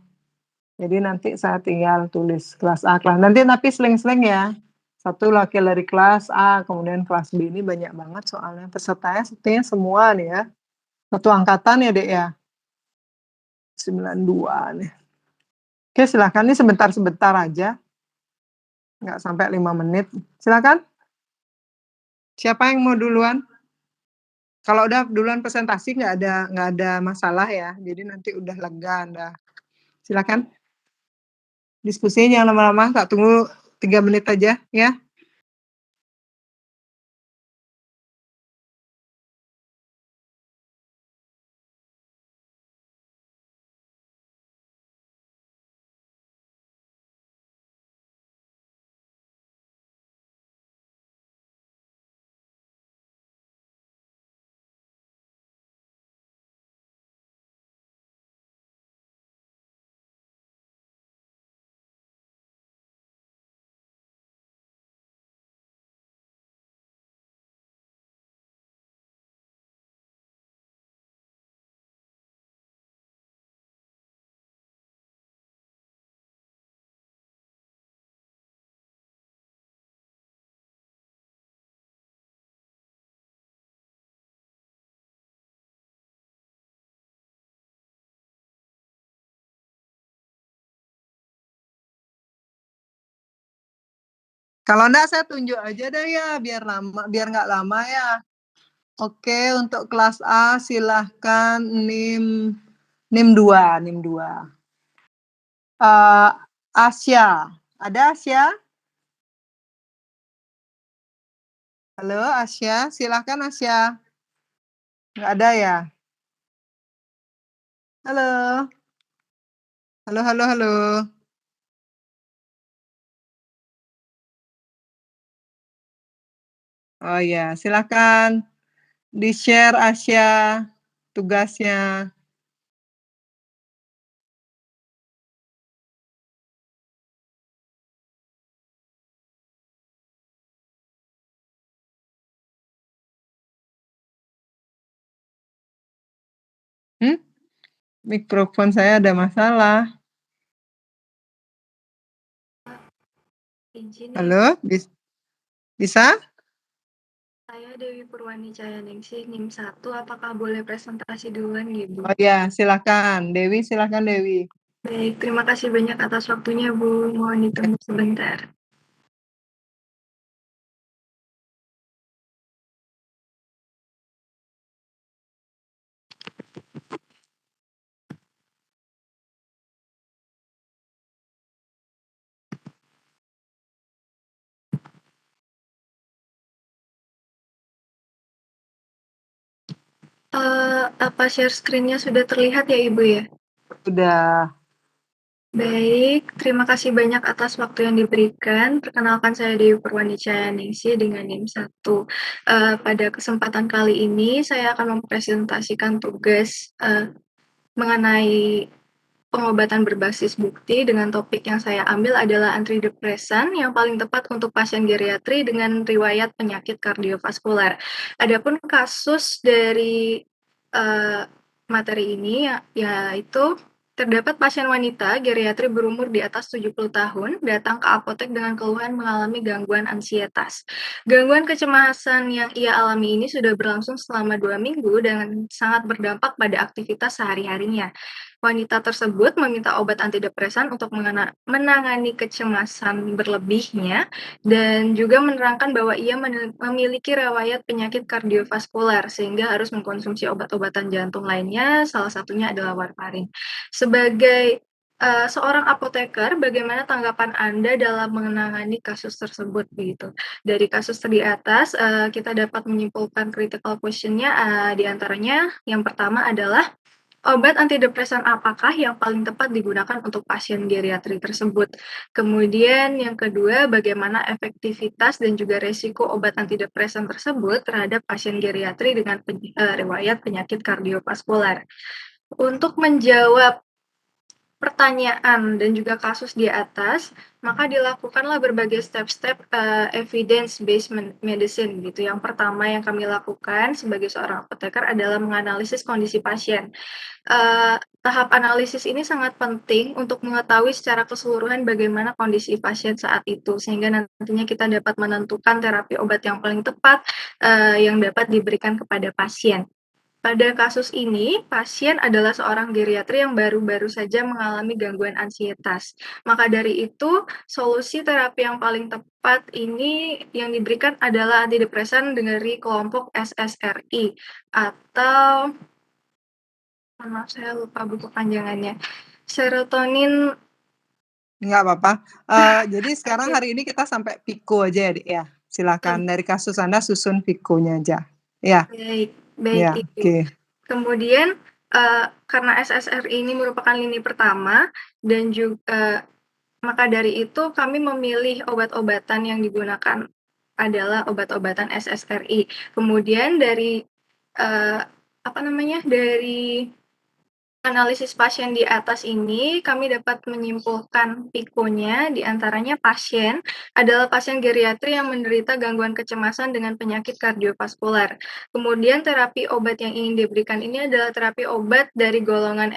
Jadi nanti saya tinggal tulis kelas A, kelas nanti tapi seling-seling ya. Satu wakil dari kelas A, kemudian kelas B ini banyak banget soalnya pesertanya sepertinya semua nih ya. Satu angkatan ya, Dek ya. 92 nih. Oke, silakan nih sebentar-sebentar aja. Nggak sampai 5 menit. Silakan. Siapa yang mau duluan? Kalau udah duluan presentasi nggak ada masalah ya. Jadi nanti udah lega Anda. Silakan. Diskusinya jangan lama-lama, tak tunggu 3 menit aja ya. Kalau enggak saya tunjuk aja deh ya, biar nggak lama ya. Oke, untuk kelas A silahkan NIM 2. Asya, ada Asya? Halo Asya, silahkan Asya. Nggak ada ya? Halo? Halo? Oh ya, silahkan di-share Asya tugasnya. Mikrofon saya ada masalah. Izin ya, Halo, bisa? saya Dewi Purwani Cahayaningsih, NIM 1, apakah boleh presentasi duluan ya, Bu? Oh ya, silakan. Dewi, silakan Dewi. Baik, terima kasih banyak atas waktunya, Bu. Mohon ditunggu sebentar. Apa share screen-nya sudah terlihat ya, Ibu ya? Sudah. Baik, terima kasih banyak atas waktu yang diberikan. Perkenalkan saya Dewi Purwani Cahayaningsih dengan NIM 1. Pada kesempatan kali ini saya akan mempresentasikan tugas mengenai pengobatan berbasis bukti dengan topik yang saya ambil adalah antidepresan yang paling tepat untuk pasien geriatri dengan riwayat penyakit kardiovaskular. Adapun kasus dari materi ini yaitu Terdapat pasien wanita geriatri berumur di atas 70 tahun datang ke apotek dengan keluhan mengalami gangguan ansietas. Gangguan kecemasan yang ia alami ini sudah berlangsung selama 2 minggu dan sangat berdampak pada aktivitas sehari-harinya. Wanita tersebut meminta obat antidepresan untuk menangani kecemasan berlebihnya dan juga menerangkan bahwa ia memiliki riwayat penyakit kardiovaskular sehingga harus mengkonsumsi obat-obatan jantung lainnya, salah satunya adalah warfarin. Sebagai, seorang apoteker, bagaimana tanggapan Anda dalam menangani kasus tersebut begitu? Dari kasus di atas, kita dapat menyimpulkan critical question-nya, di antaranya yang pertama adalah obat antidepresan apakah yang paling tepat digunakan untuk pasien geriatri tersebut? Kemudian yang kedua, bagaimana efektivitas dan juga resiko obat antidepresan tersebut terhadap pasien geriatri dengan riwayat penyakit kardiovaskular? Untuk menjawab pertanyaan dan juga kasus di atas, maka dilakukanlah berbagai step-step evidence based medicine gitu. Yang pertama yang kami lakukan sebagai seorang apoteker adalah menganalisis kondisi pasien. Tahap analisis ini sangat penting untuk mengetahui secara keseluruhan bagaimana kondisi pasien saat itu, sehingga nantinya kita dapat menentukan terapi obat yang paling tepat yang dapat diberikan kepada pasien. Pada kasus ini, pasien adalah seorang geriatri yang baru-baru saja mengalami gangguan ansietas. Maka dari itu, solusi terapi yang paling tepat ini yang diberikan adalah antidepresan dari kelompok SSRI atau maaf saya lupa buku panjangannya. Serotonin. Nggak apa-apa. Jadi sekarang hari ini kita sampai PICO aja ya, Dik, ya? Silakan dari kasus Anda susun PICO-nya aja. Ya. Baik Ya, Ibu. oke. Kemudian, karena SSRI ini merupakan lini pertama dan juga maka dari itu kami memilih obat-obatan yang digunakan adalah obat-obatan SSRI. Kemudian dari, dari analisis pasien di atas ini, kami dapat menyimpulkan PICO-nya, di antaranya pasien adalah pasien geriatri yang menderita gangguan kecemasan dengan penyakit kardiovaskular. Kemudian terapi obat yang ingin diberikan ini adalah terapi obat dari golongan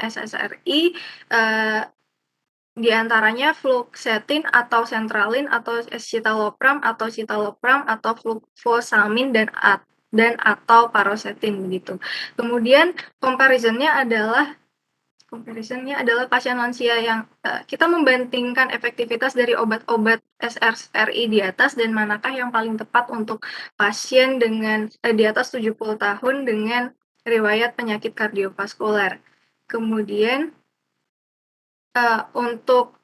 SSRI, di antaranya fluoxetine atau sertralin atau escitalopram atau fluvoxamine dan atau paroxetine begitu. Kemudian comparison-nya adalah pasien lansia yang kita membandingkan efektivitas dari obat-obat SSRI di atas dan manakah yang paling tepat untuk pasien dengan di atas 70 tahun dengan riwayat penyakit kardiovaskular. Kemudian untuk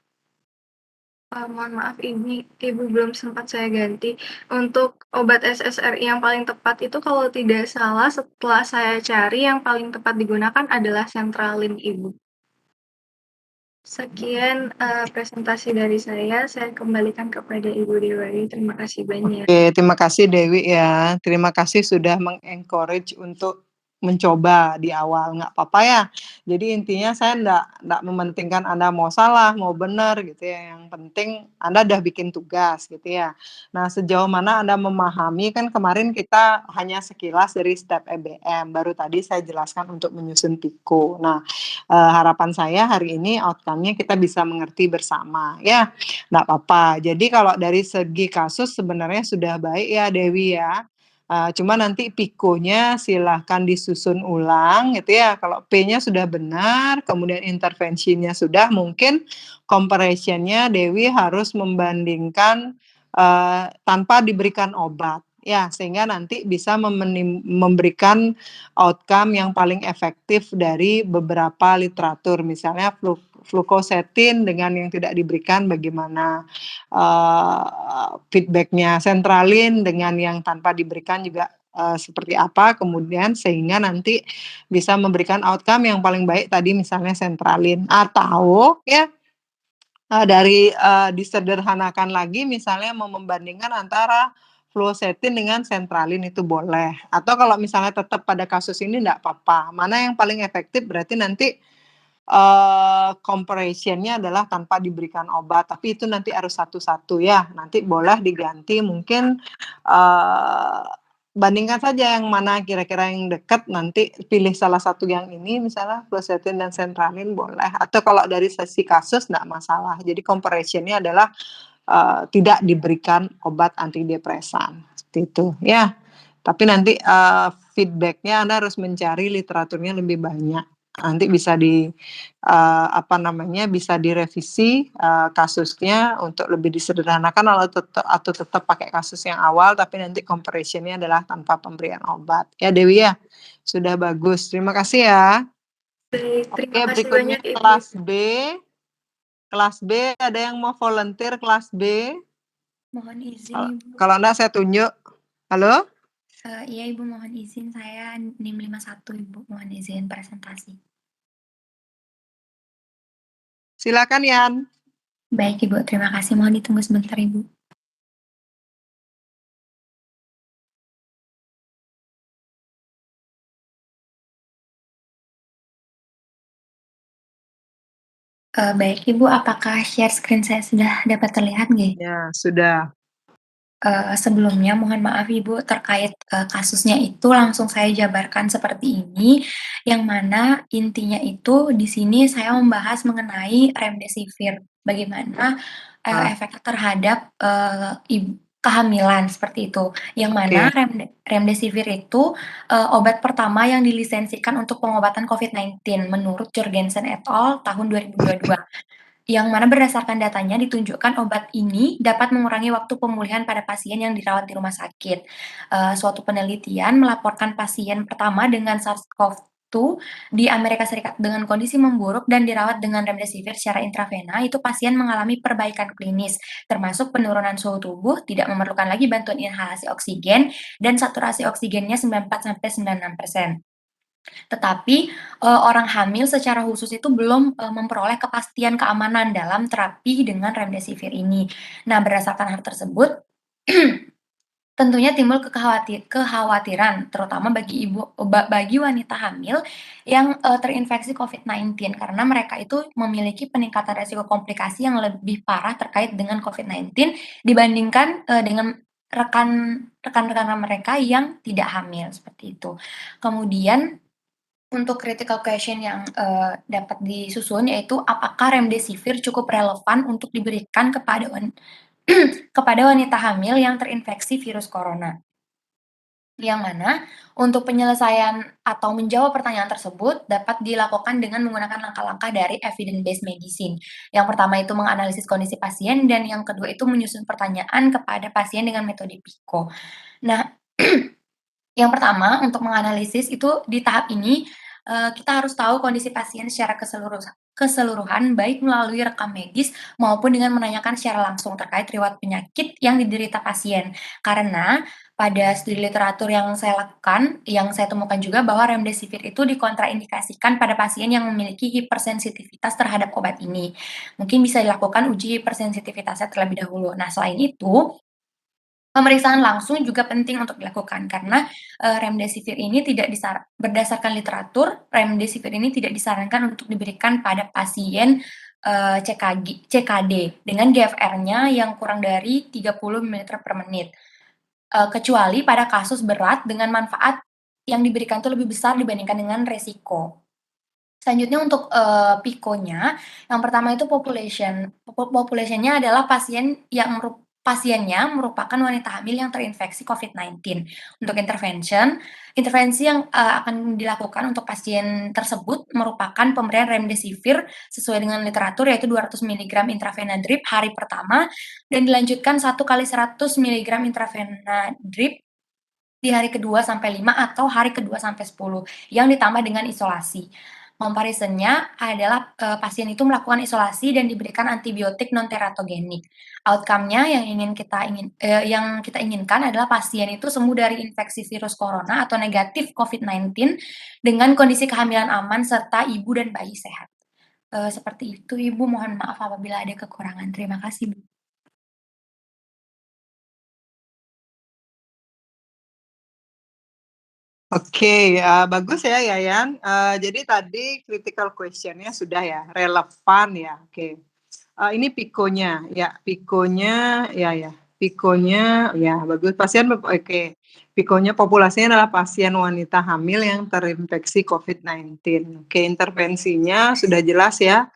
mohon maaf ini Ibu belum sempat saya ganti. Untuk obat SSRI yang paling tepat itu kalau tidak salah setelah saya cari yang paling tepat digunakan adalah sertralin Ibu. Sekian presentasi dari saya kembalikan kepada Ibu Dewi. Terima kasih banyak. Oke, terima kasih Dewi ya. Terima kasih sudah mengencourage untuk mencoba di awal, nggak apa-apa ya. Jadi intinya saya nggak mementingkan Anda mau salah, mau benar gitu ya. Yang penting Anda udah bikin tugas gitu ya. Nah, sejauh mana Anda memahami, kan kemarin kita hanya sekilas dari step EBM, baru tadi saya jelaskan untuk menyusun PICO. Nah, harapan saya hari ini outcome-nya kita bisa mengerti bersama ya. Nggak apa-apa. Jadi kalau dari segi kasus sebenarnya sudah baik ya Dewi ya. Cuma nanti PICO-nya silahkan disusun ulang gitu ya. Kalau P-nya sudah benar, kemudian intervensinya sudah, mungkin comparison-nya Dewi harus membandingkan tanpa diberikan obat. Ya, sehingga nanti bisa memberikan outcome yang paling efektif dari beberapa literatur. Misalnya fluoxetine dengan yang tidak diberikan bagaimana feedback-nya, sertralin dengan yang tanpa diberikan juga seperti apa, kemudian sehingga nanti bisa memberikan outcome yang paling baik tadi misalnya sertralin, atau ya disederhanakan lagi misalnya membandingkan antara fluoxetine dengan sertralin itu boleh, atau kalau misalnya tetap pada kasus ini enggak apa-apa, mana yang paling efektif berarti nanti comparison-nya adalah tanpa diberikan obat, tapi itu nanti harus satu-satu ya, nanti boleh diganti mungkin bandingkan saja yang mana kira-kira yang dekat, nanti pilih salah satu yang ini misalnya fluoxetine dan sertraline boleh, atau kalau dari sisi kasus nggak masalah. Jadi comparison-nya adalah tidak diberikan obat antidepresan, seperti itu ya. Tapi nanti feedback-nya Anda harus mencari literaturnya lebih banyak. Nanti bisa bisa direvisi kasusnya untuk lebih disederhanakan atau tetap pakai kasus yang awal, tapi nanti comparison-nya adalah tanpa pemberian obat. Ya Dewi ya, sudah bagus. Terima kasih ya. Baik, terima Oke, kasih berikutnya banyak Ibu. kelas B. Kelas B ada yang mau volunteer kelas B? Mohon izin Ibu. Kalau enggak saya tunjuk. Halo? Iya Ibu, mohon izin, saya NIM 51 Ibu, mohon izin presentasi. Silakan Yan. Baik Ibu, terima kasih. Mohon ditunggu sebentar Ibu. Baik Ibu, apakah share screen saya sudah dapat terlihat nggih? Ya, sudah. Sebelumnya mohon maaf Ibu terkait kasusnya itu langsung saya jabarkan seperti ini, yang mana intinya itu di sini saya membahas mengenai remdesivir, bagaimana efek terhadap kehamilan seperti itu. Yang mana remdesivir itu obat pertama yang dilisensikan untuk pengobatan COVID-19 menurut Jorgensen et al. Tahun 2022. Yang mana berdasarkan datanya ditunjukkan obat ini dapat mengurangi waktu pemulihan pada pasien yang dirawat di rumah sakit. Suatu penelitian melaporkan pasien pertama dengan SARS-CoV-2 di Amerika Serikat dengan kondisi memburuk dan dirawat dengan remdesivir secara intravena, itu pasien mengalami perbaikan klinis, termasuk penurunan suhu tubuh, tidak memerlukan lagi bantuan inhalasi oksigen, dan saturasi oksigennya 94-96%. Tetapi orang hamil secara khusus itu belum memperoleh kepastian keamanan dalam terapi dengan remdesivir ini. Nah, berdasarkan hal tersebut, tentunya timbul kekhawatiran, terutama bagi wanita hamil yang terinfeksi COVID-19, karena mereka itu memiliki peningkatan resiko komplikasi yang lebih parah terkait dengan COVID-19 dibandingkan dengan rekan-rekan mereka yang tidak hamil, seperti itu. Kemudian untuk critical question yang dapat disusun yaitu apakah remdesivir cukup relevan untuk diberikan kepada wanita hamil yang terinfeksi virus corona. Yang mana untuk penyelesaian atau menjawab pertanyaan tersebut dapat dilakukan dengan menggunakan langkah-langkah dari evidence-based medicine. Yang pertama itu menganalisis kondisi pasien, dan yang kedua itu menyusun pertanyaan kepada pasien dengan metode PICO. Nah, yang pertama untuk menganalisis itu di tahap ini kita harus tahu kondisi pasien secara keseluruhan, baik melalui rekam medis maupun dengan menanyakan secara langsung terkait riwayat penyakit yang diderita pasien. Karena pada studi literatur yang saya lakukan, yang saya temukan juga bahwa remdesivir itu dikontraindikasikan pada pasien yang memiliki hipersensitivitas terhadap obat ini. Mungkin bisa dilakukan uji hipersensitivitasnya terlebih dahulu. Nah, selain itu, pemeriksaan langsung juga penting untuk dilakukan karena remdesivir ini berdasarkan literatur, remdesivir ini tidak disarankan untuk diberikan pada pasien CKD dengan GFR-nya yang kurang dari 30 ml per menit. Kecuali pada kasus berat dengan manfaat yang diberikan itu lebih besar dibandingkan dengan resiko. Selanjutnya untuk PICO-nya, yang pertama itu population-nya adalah pasiennya merupakan wanita hamil yang terinfeksi COVID-19. Untuk intervensi yang akan dilakukan untuk pasien tersebut merupakan pemberian remdesivir sesuai dengan literatur yaitu 200 mg intravena drip hari pertama dan dilanjutkan 1 kali 100 mg intravena drip di hari kedua sampai 5 atau hari kedua sampai 10 yang ditambah dengan isolasi. Comparisonnya adalah pasien itu melakukan isolasi dan diberikan antibiotik non teratogenik. Outcome-nya yang kita inginkan adalah pasien itu sembuh dari infeksi virus corona atau negatif COVID-19 dengan kondisi kehamilan aman serta ibu dan bayi sehat. Seperti itu Ibu, mohon maaf apabila ada kekurangan. Terima kasih Bu. Oke, bagus ya Yayan. Jadi tadi critical question-nya sudah ya, relevan ya. Oke. Ini PICO-nya, ya PICO-nya, ya. Pikonya ya bagus, pasien oke. Pikonya populasinya adalah pasien wanita hamil yang terinfeksi COVID-19. Oke, intervensinya sudah jelas ya.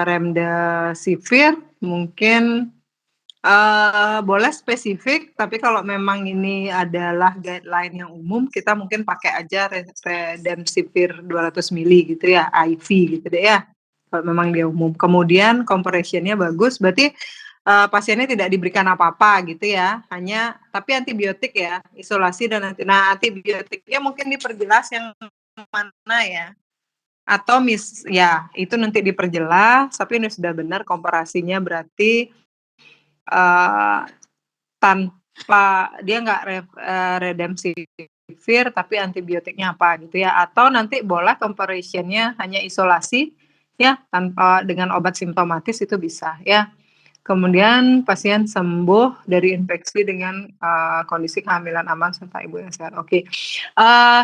Remdesivir mungkin boleh spesifik, tapi kalau memang ini adalah guideline yang umum, kita mungkin pakai aja Remdesivir 200 mili gitu ya, IV gitu deh ya. Kalau memang dia umum. Kemudian compressionnya bagus, berarti pasiennya tidak diberikan apa-apa gitu ya, hanya tapi antibiotik ya, isolasi dan antibiotiknya mungkin diperjelas yang mana ya. Atau ya itu nanti diperjelas, tapi ini sudah benar komparasinya berarti tanpa dia nggak Remdesivir tapi antibiotiknya apa gitu ya, atau nanti boleh comparison-nya hanya isolasi ya tanpa dengan obat simptomatis itu bisa ya. Kemudian pasien sembuh dari infeksi dengan kondisi kehamilan aman serta ibu yang sehat. Oke.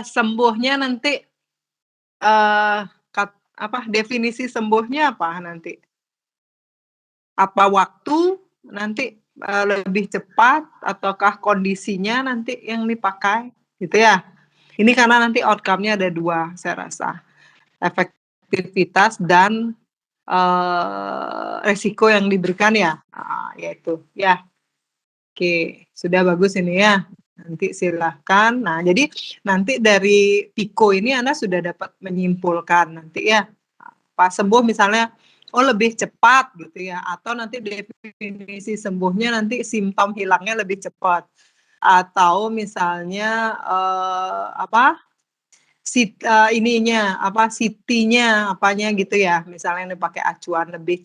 Sembuhnya nanti definisi sembuhnya apa nanti? Apa waktu nanti lebih cepat ataukah kondisinya nanti yang dipakai gitu ya. Ini karena nanti outcome-nya ada 2 saya rasa. Efektivitas dan resiko yang diberikan ya. Yaitu ya. Oke, sudah bagus ini ya. Nanti silahkan. Nah, jadi nanti dari Piko ini Anda sudah dapat menyimpulkan nanti ya. Pas sembuh misalnya lebih cepat gitu ya, atau nanti definisi sembuhnya nanti simptom hilangnya lebih cepat, atau misalnya CT-nya apanya gitu ya, misalnya dipakai acuan lebih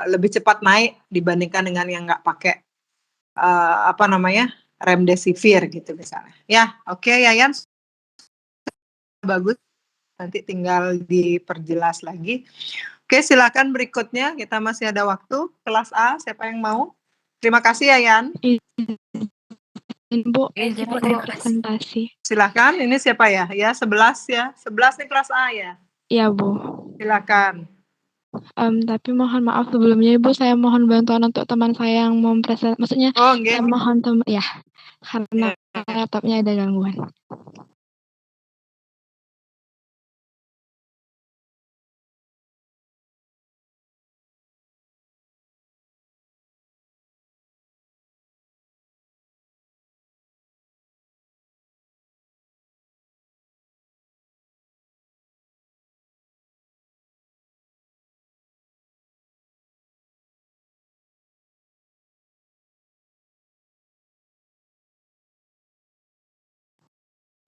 lebih cepat naik dibandingkan dengan yang nggak pakai Remdesivir gitu misalnya. Ya, oke Yayan, bagus. Nanti tinggal diperjelas lagi. Oke, silakan berikutnya. Kita masih ada waktu. Kelas A, siapa yang mau? Terima kasih Yayan. Bu, presentasi. Silakan. Ini siapa ya? Ya, 11 ya. 11 nih kelas A ya. Iya, Bu. Silakan. Tapi mohon maaf sebelumnya Ibu, saya mohon bantuan untuk teman saya yang mempresentasi. Maksudnya, saya mohon karena laptopnya ada gangguan.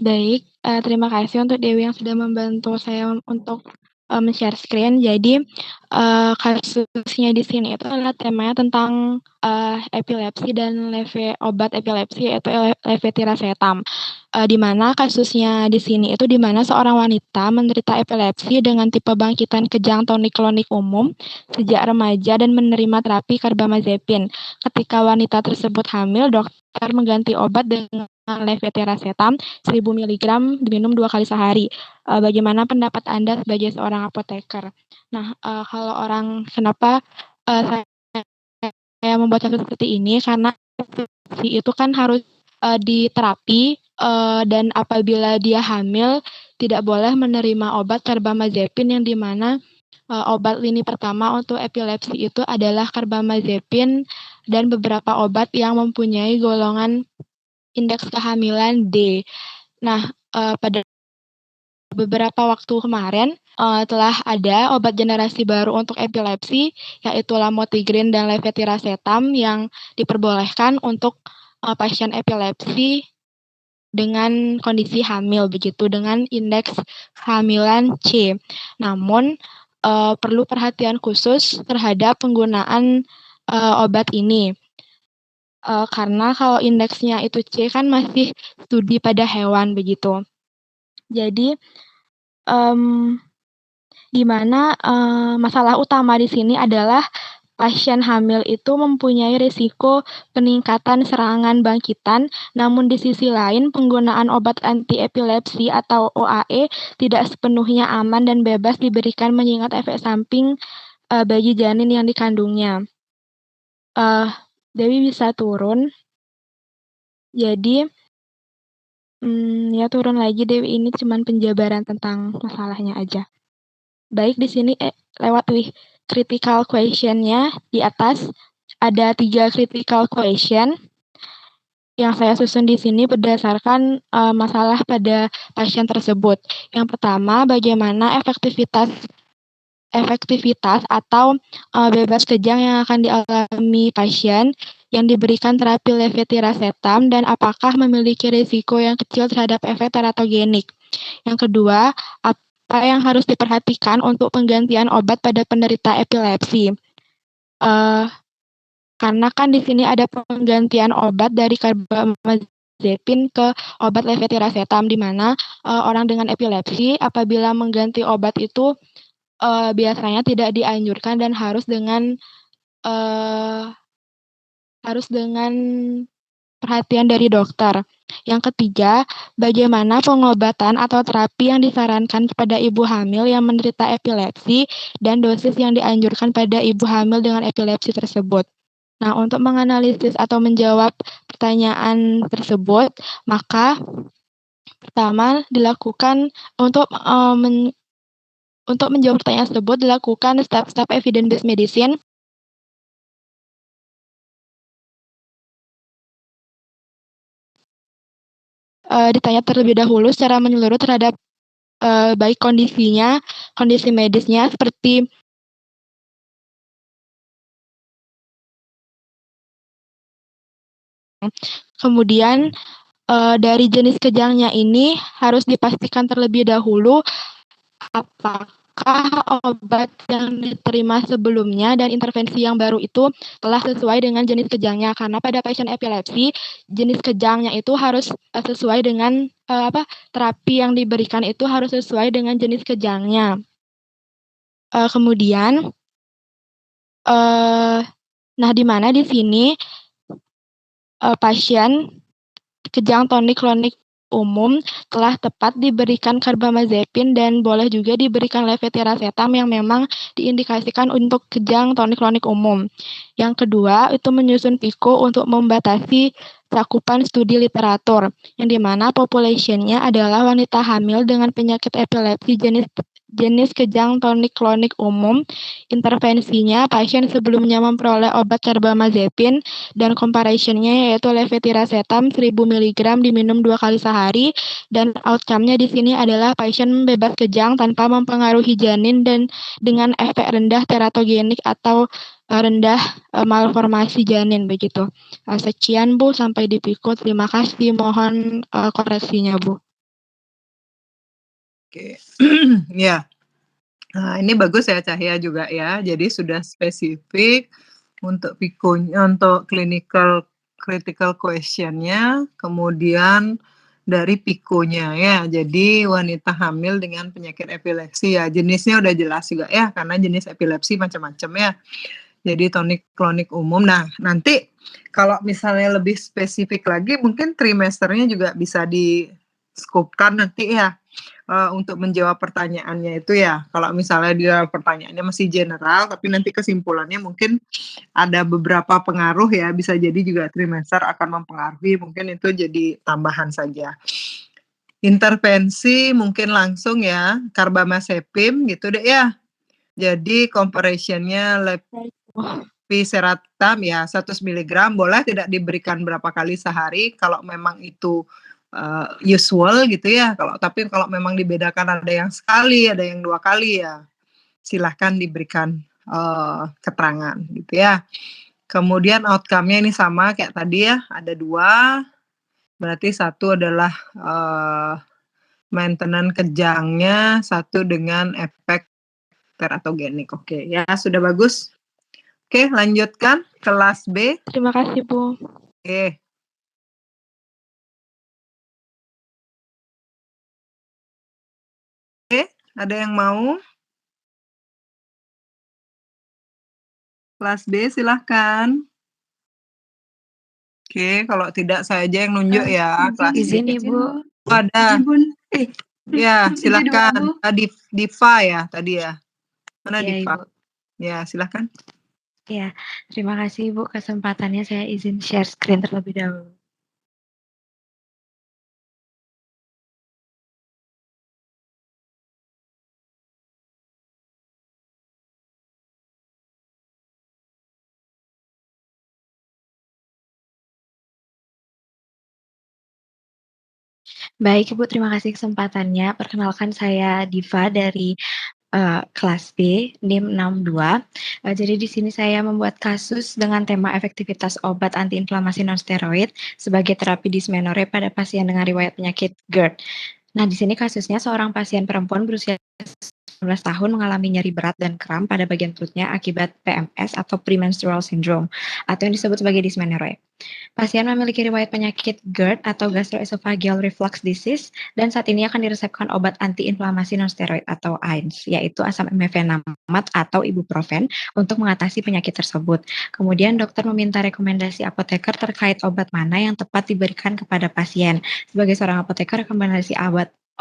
Baik, terima kasih untuk Dewi yang sudah membantu saya untuk men-share screen. Jadi kasusnya di sini itu adalah temanya tentang epilepsi dan obat epilepsi yaitu levetiracetam. Di mana kasusnya di sini itu di mana seorang wanita menderita epilepsi dengan tipe bangkitan kejang tonik-klonik umum sejak remaja dan menerima terapi karbamazepin. Ketika wanita tersebut hamil, dokter mengganti obat dengan levetiracetam 1000 mg diminum 2 kali sehari. Bagaimana pendapat Anda sebagai seorang apoteker? Nah, kenapa saya membuat kasus seperti ini, karena itu kan harus diterapi dan apabila dia hamil tidak boleh menerima obat karbamazepin yang dimana obat lini pertama untuk epilepsi itu adalah karbamazepin dan beberapa obat yang mempunyai golongan indeks kehamilan D. Nah, pada beberapa waktu kemarin telah ada obat generasi baru untuk epilepsi yaitu lamotrigine dan levetiracetam yang diperbolehkan untuk pasien epilepsi dengan kondisi hamil begitu dengan indeks kehamilan C. Namun perlu perhatian khusus terhadap penggunaan obat ini. Karena kalau indeksnya itu C kan masih studi pada hewan begitu. Jadi di mana masalah utama di sini adalah pasien hamil itu mempunyai risiko peningkatan serangan bangkitan, namun di sisi lain penggunaan obat anti-epilepsi atau OAE tidak sepenuhnya aman dan bebas diberikan mengingat efek samping bagi janin yang dikandungnya. Dewi bisa turun. Jadi, ya turun lagi Dewi, ini cuman penjabaran tentang masalahnya aja. Baik, di sini lewat critical question-nya di atas ada 3 critical question yang saya susun di sini berdasarkan masalah pada pasien tersebut. Yang pertama, bagaimana efektivitas atau bebas kejang yang akan dialami pasien yang diberikan terapi levetiracetam dan apakah memiliki risiko yang kecil terhadap efek teratogenik. Yang kedua, apa yang harus diperhatikan untuk penggantian obat pada penderita epilepsi. Karena kan di sini ada penggantian obat dari carbamazepin ke obat levetiracetam, di mana orang dengan epilepsi apabila mengganti obat itu biasanya tidak dianjurkan dan harus dengan perhatian dari dokter. Yang ketiga, bagaimana pengobatan atau terapi yang disarankan kepada ibu hamil yang menderita epilepsi dan dosis yang dianjurkan pada ibu hamil dengan epilepsi tersebut. Nah, untuk menganalisis atau menjawab pertanyaan tersebut, maka pertama dilakukan untuk menjawab pertanyaan tersebut dilakukan step-step evidence-based medicine. Ditanya terlebih dahulu secara menyeluruh terhadap baik kondisi medisnya seperti kemudian dari jenis kejangnya ini harus dipastikan terlebih dahulu apakah obat yang diterima sebelumnya dan intervensi yang baru itu telah sesuai dengan jenis kejangnya, karena pada pasien epilepsi jenis kejangnya itu harus sesuai dengan terapi yang diberikan itu harus sesuai dengan jenis kejangnya. Kemudian nah di mana di sini pasien kejang tonik klonik umum telah tepat diberikan carbamazepin dan boleh juga diberikan levetiracetam yang memang diindikasikan untuk kejang tonik klonik umum. Yang kedua, itu menyusun PICO untuk membatasi cakupan studi literatur, yang dimana population-nya adalah wanita hamil dengan penyakit epilepsi jenis kejang tonik klonik umum. Intervensinya, pasien sebelumnya memperoleh obat carbamazepin dan comparison-nya yaitu levetiracetam 1000 mg diminum 2 kali sehari, dan outcome-nya di sini adalah pasien bebas kejang tanpa mempengaruhi janin dan dengan efek rendah teratogenik atau rendah malformasi janin begitu. Sekian Bu, sampai di PICO. Terima kasih, mohon koreksinya Bu. Oke, ya. Nah, ini bagus ya Cahya juga ya. Jadi sudah spesifik untuk PICO-nya, untuk clinical critical question-nya, kemudian dari PICO-nya ya. Jadi wanita hamil dengan penyakit epilepsi ya. Jenisnya udah jelas juga ya, karena jenis epilepsi macam-macam ya. Jadi tonik klonik umum. Nah, nanti kalau misalnya lebih spesifik lagi, mungkin trimesternya juga bisa di-scope-kan nanti ya. Untuk menjawab pertanyaannya itu ya. Kalau misalnya dia pertanyaannya masih general, tapi nanti kesimpulannya mungkin ada beberapa pengaruh ya, bisa jadi juga trimester akan mempengaruhi, mungkin itu jadi tambahan saja. Intervensi mungkin langsung ya, carbamazepin gitu deh ya. Jadi comparison-nya levetiracetam ya 100 mg, boleh tidak diberikan berapa kali sehari kalau memang itu usual gitu ya. Tapi kalau memang dibedakan ada yang sekali, ada yang 2 kali ya silahkan diberikan keterangan gitu ya. Kemudian outcome-nya ini sama kayak tadi ya, ada 2. Berarti 1 adalah maintenance kejangnya, 1 dengan efek teratogenik. Oke ya, sudah bagus. Oke, lanjutkan kelas B. Terima kasih Bu. Oke. Ada yang mau? Kelas B silahkan. Oke, kalau tidak saya aja yang nunjuk ya. Kelas Izin B. Ibu. Ada. Izin Bun. Ya, silakan. Diva ya tadi ya. Mana Ya, Diva? Ibu. Ya, silakan. Iya, terima kasih Ibu kesempatannya. Saya izin share screen terlebih dahulu. Baik Ibu, terima kasih kesempatannya. Perkenalkan saya Diva dari kelas B, NIM 62. Jadi di sini saya membuat kasus dengan tema efektivitas obat antiinflamasi nonsteroid sebagai terapi dismenore pada pasien dengan riwayat penyakit GERD. Nah, di sini kasusnya seorang pasien perempuan berusia 19 tahun mengalami nyeri berat dan kram pada bagian perutnya akibat PMS atau premenstrual syndrome atau yang disebut sebagai dysmenorrhea. Pasien memiliki riwayat penyakit GERD atau gastroesophageal reflux disease dan saat ini akan diresepkan obat antiinflamasi nonsteroid atau AINS, yaitu asam mefenamat atau ibuprofen untuk mengatasi penyakit tersebut. Kemudian dokter meminta rekomendasi apoteker terkait obat mana yang tepat diberikan kepada pasien. Sebagai seorang apoteker, rekomendasi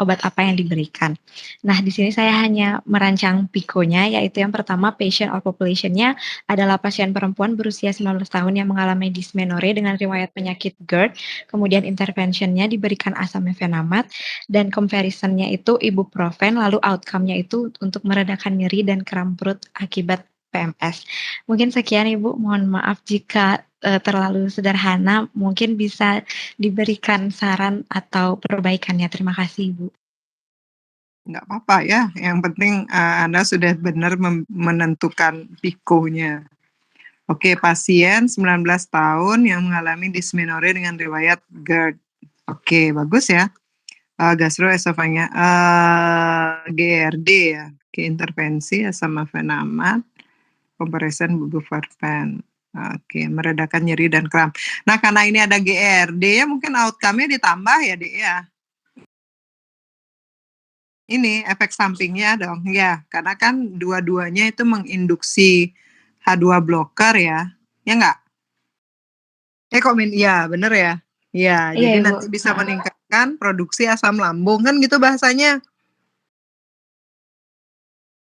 obat apa yang diberikan. Nah, di sini saya hanya merancang PICO-nya, yaitu yang pertama patient or population-nya adalah pasien perempuan berusia 19 tahun yang mengalami dysmenorrhea dengan riwayat penyakit GERD, kemudian intervention-nya diberikan asam mefenamat, dan comparison-nya itu ibuprofen, lalu outcome-nya itu untuk meredakan nyeri dan kram perut akibat PMS. Mungkin sekian Ibu, mohon maaf jika terlalu sederhana, mungkin bisa diberikan saran atau perbaikannya. Terima kasih Ibu. Nggak apa-apa ya, yang penting Anda sudah benar menentukan PICO-nya. Oke, pasien 19 tahun yang mengalami dysmenorrhea dengan riwayat GERD. Oke, bagus ya. Gastroesophageal GERD ya. Oke, intervensi asam mefenamat, comparison ibuprofen. Oke, meredakan nyeri dan kram. Nah, karena ini ada GERD ya, mungkin outcome-nya ditambah ya, Dek ya. Ini efek sampingnya dong, ya. Karena kan dua-duanya itu menginduksi H2 blocker ya. Ya nggak? Ya bener ya. Ya, Iya jadi Ibu. nanti bisa meningkatkan produksi asam lambung kan gitu bahasanya.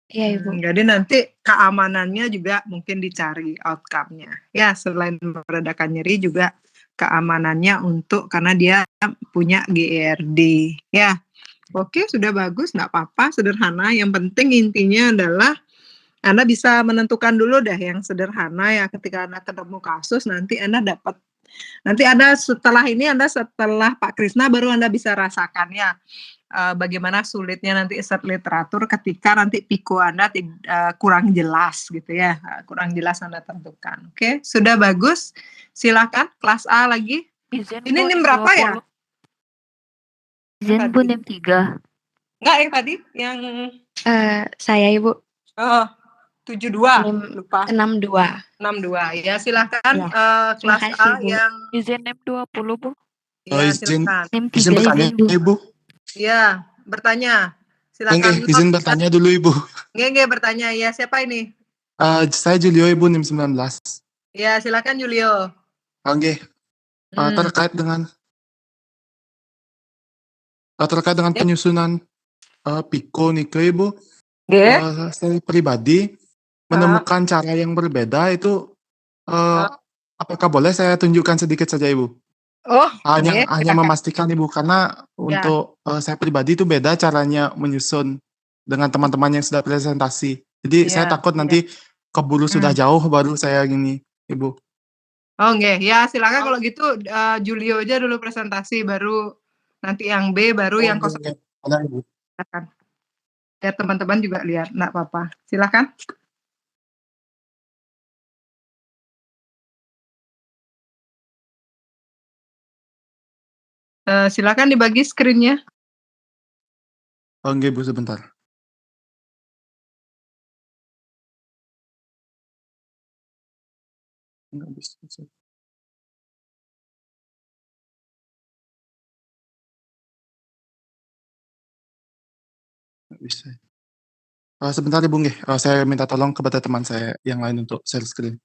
Iya Ibu. Jadi nanti keamanannya juga mungkin dicari outcome-nya. Ya, selain meredakan nyeri juga keamanannya karena dia punya GERD. Ya, oke sudah bagus, nggak apa-apa, sederhana. Yang penting intinya adalah Anda bisa menentukan dulu deh yang sederhana ya. Ketika Anda ketemu kasus, nanti Anda setelah Pak Krisna baru Anda bisa rasakan ya bagaimana sulitnya nanti set literatur ketika nanti PICO Anda kurang jelas gitu ya. Kurang jelas Anda tentukan. Oke, sudah bagus. Silakan kelas A lagi. Ini NIM berapa ya? Izin Bu NIM 3. Enggak yang tadi, yang Saya Ibu. Oh, 72, lupa. 62. 62. Ya, silakan Ya. kelas Terima kasih, A Bu. yang Izin NIM 20 Bu. ya, izin silakan. NIM izin 3 bertanya izin Bu. Ibu. Iya, bertanya. Silakan. Oke, izin bertanya dulu Ibu. Nggak bertanya. Ya, siapa ini? Saya Julio Ibu NIM 19. Ya, silakan Julio. Oke. Terkait dengan penyusunan PICO Nike Ibu, saya pribadi menemukan cara yang berbeda itu apakah boleh saya tunjukkan sedikit saja Ibu? Oh, hanya memastikan Ibu karena untuk saya pribadi itu beda caranya menyusun dengan teman-teman yang sudah presentasi. Jadi saya takut nanti keburu sudah jauh baru saya gini Ibu. Oh nggih, ya silakan kalau gitu Julio aja dulu presentasi baru nanti yang B baru yang kosong. Ada Ibu. Silakan. Biar teman-teman juga lihat, enggak apa-apa. Silakan. Silakan dibagi screen-nya. Oke Bu, sebentar. Nggak bisa. Nggak bisa. Sebentar Ibu nggih, saya minta tolong kepada teman saya yang lain untuk share screen.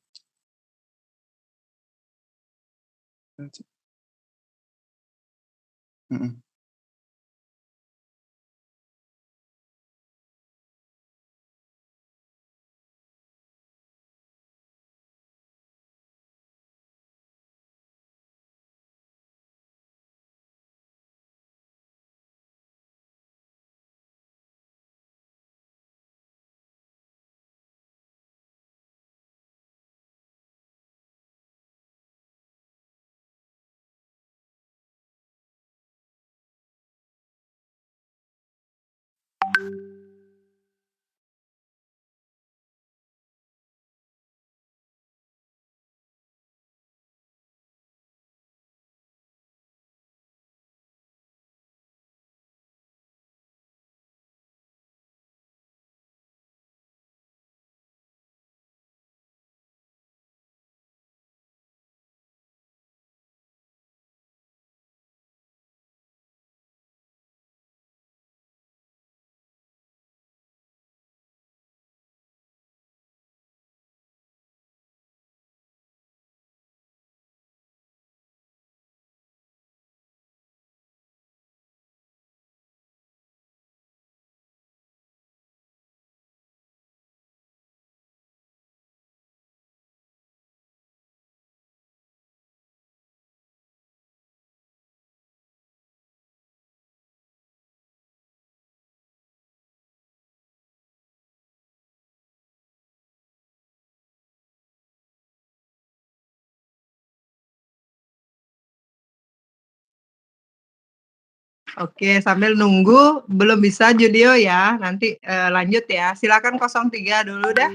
Oke, sambil nunggu, belum bisa Julio ya, nanti lanjut ya. Silakan 03 dulu dah.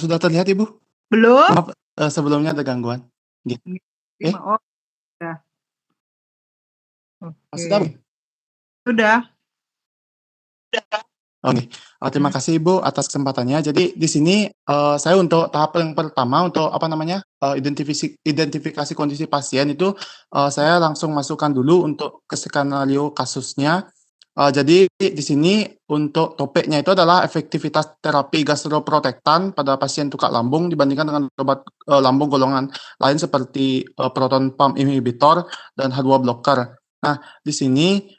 Sudah terlihat Ibu? Belum? Maaf, sebelumnya ada gangguan. Gitu. Oh, sudah. Oke. Sudah? Sudah. Oke. Terima kasih Ibu atas kesempatannya. Jadi di sini saya untuk tahap yang pertama untuk apa namanya identifikasi kondisi pasien itu saya langsung masukkan dulu untuk ke skenario kasusnya. Jadi di sini untuk topiknya itu adalah efektivitas terapi gastroprotektan pada pasien tukak lambung dibandingkan dengan obat lambung golongan lain seperti proton pump inhibitor dan H2 blocker. Nah, di sini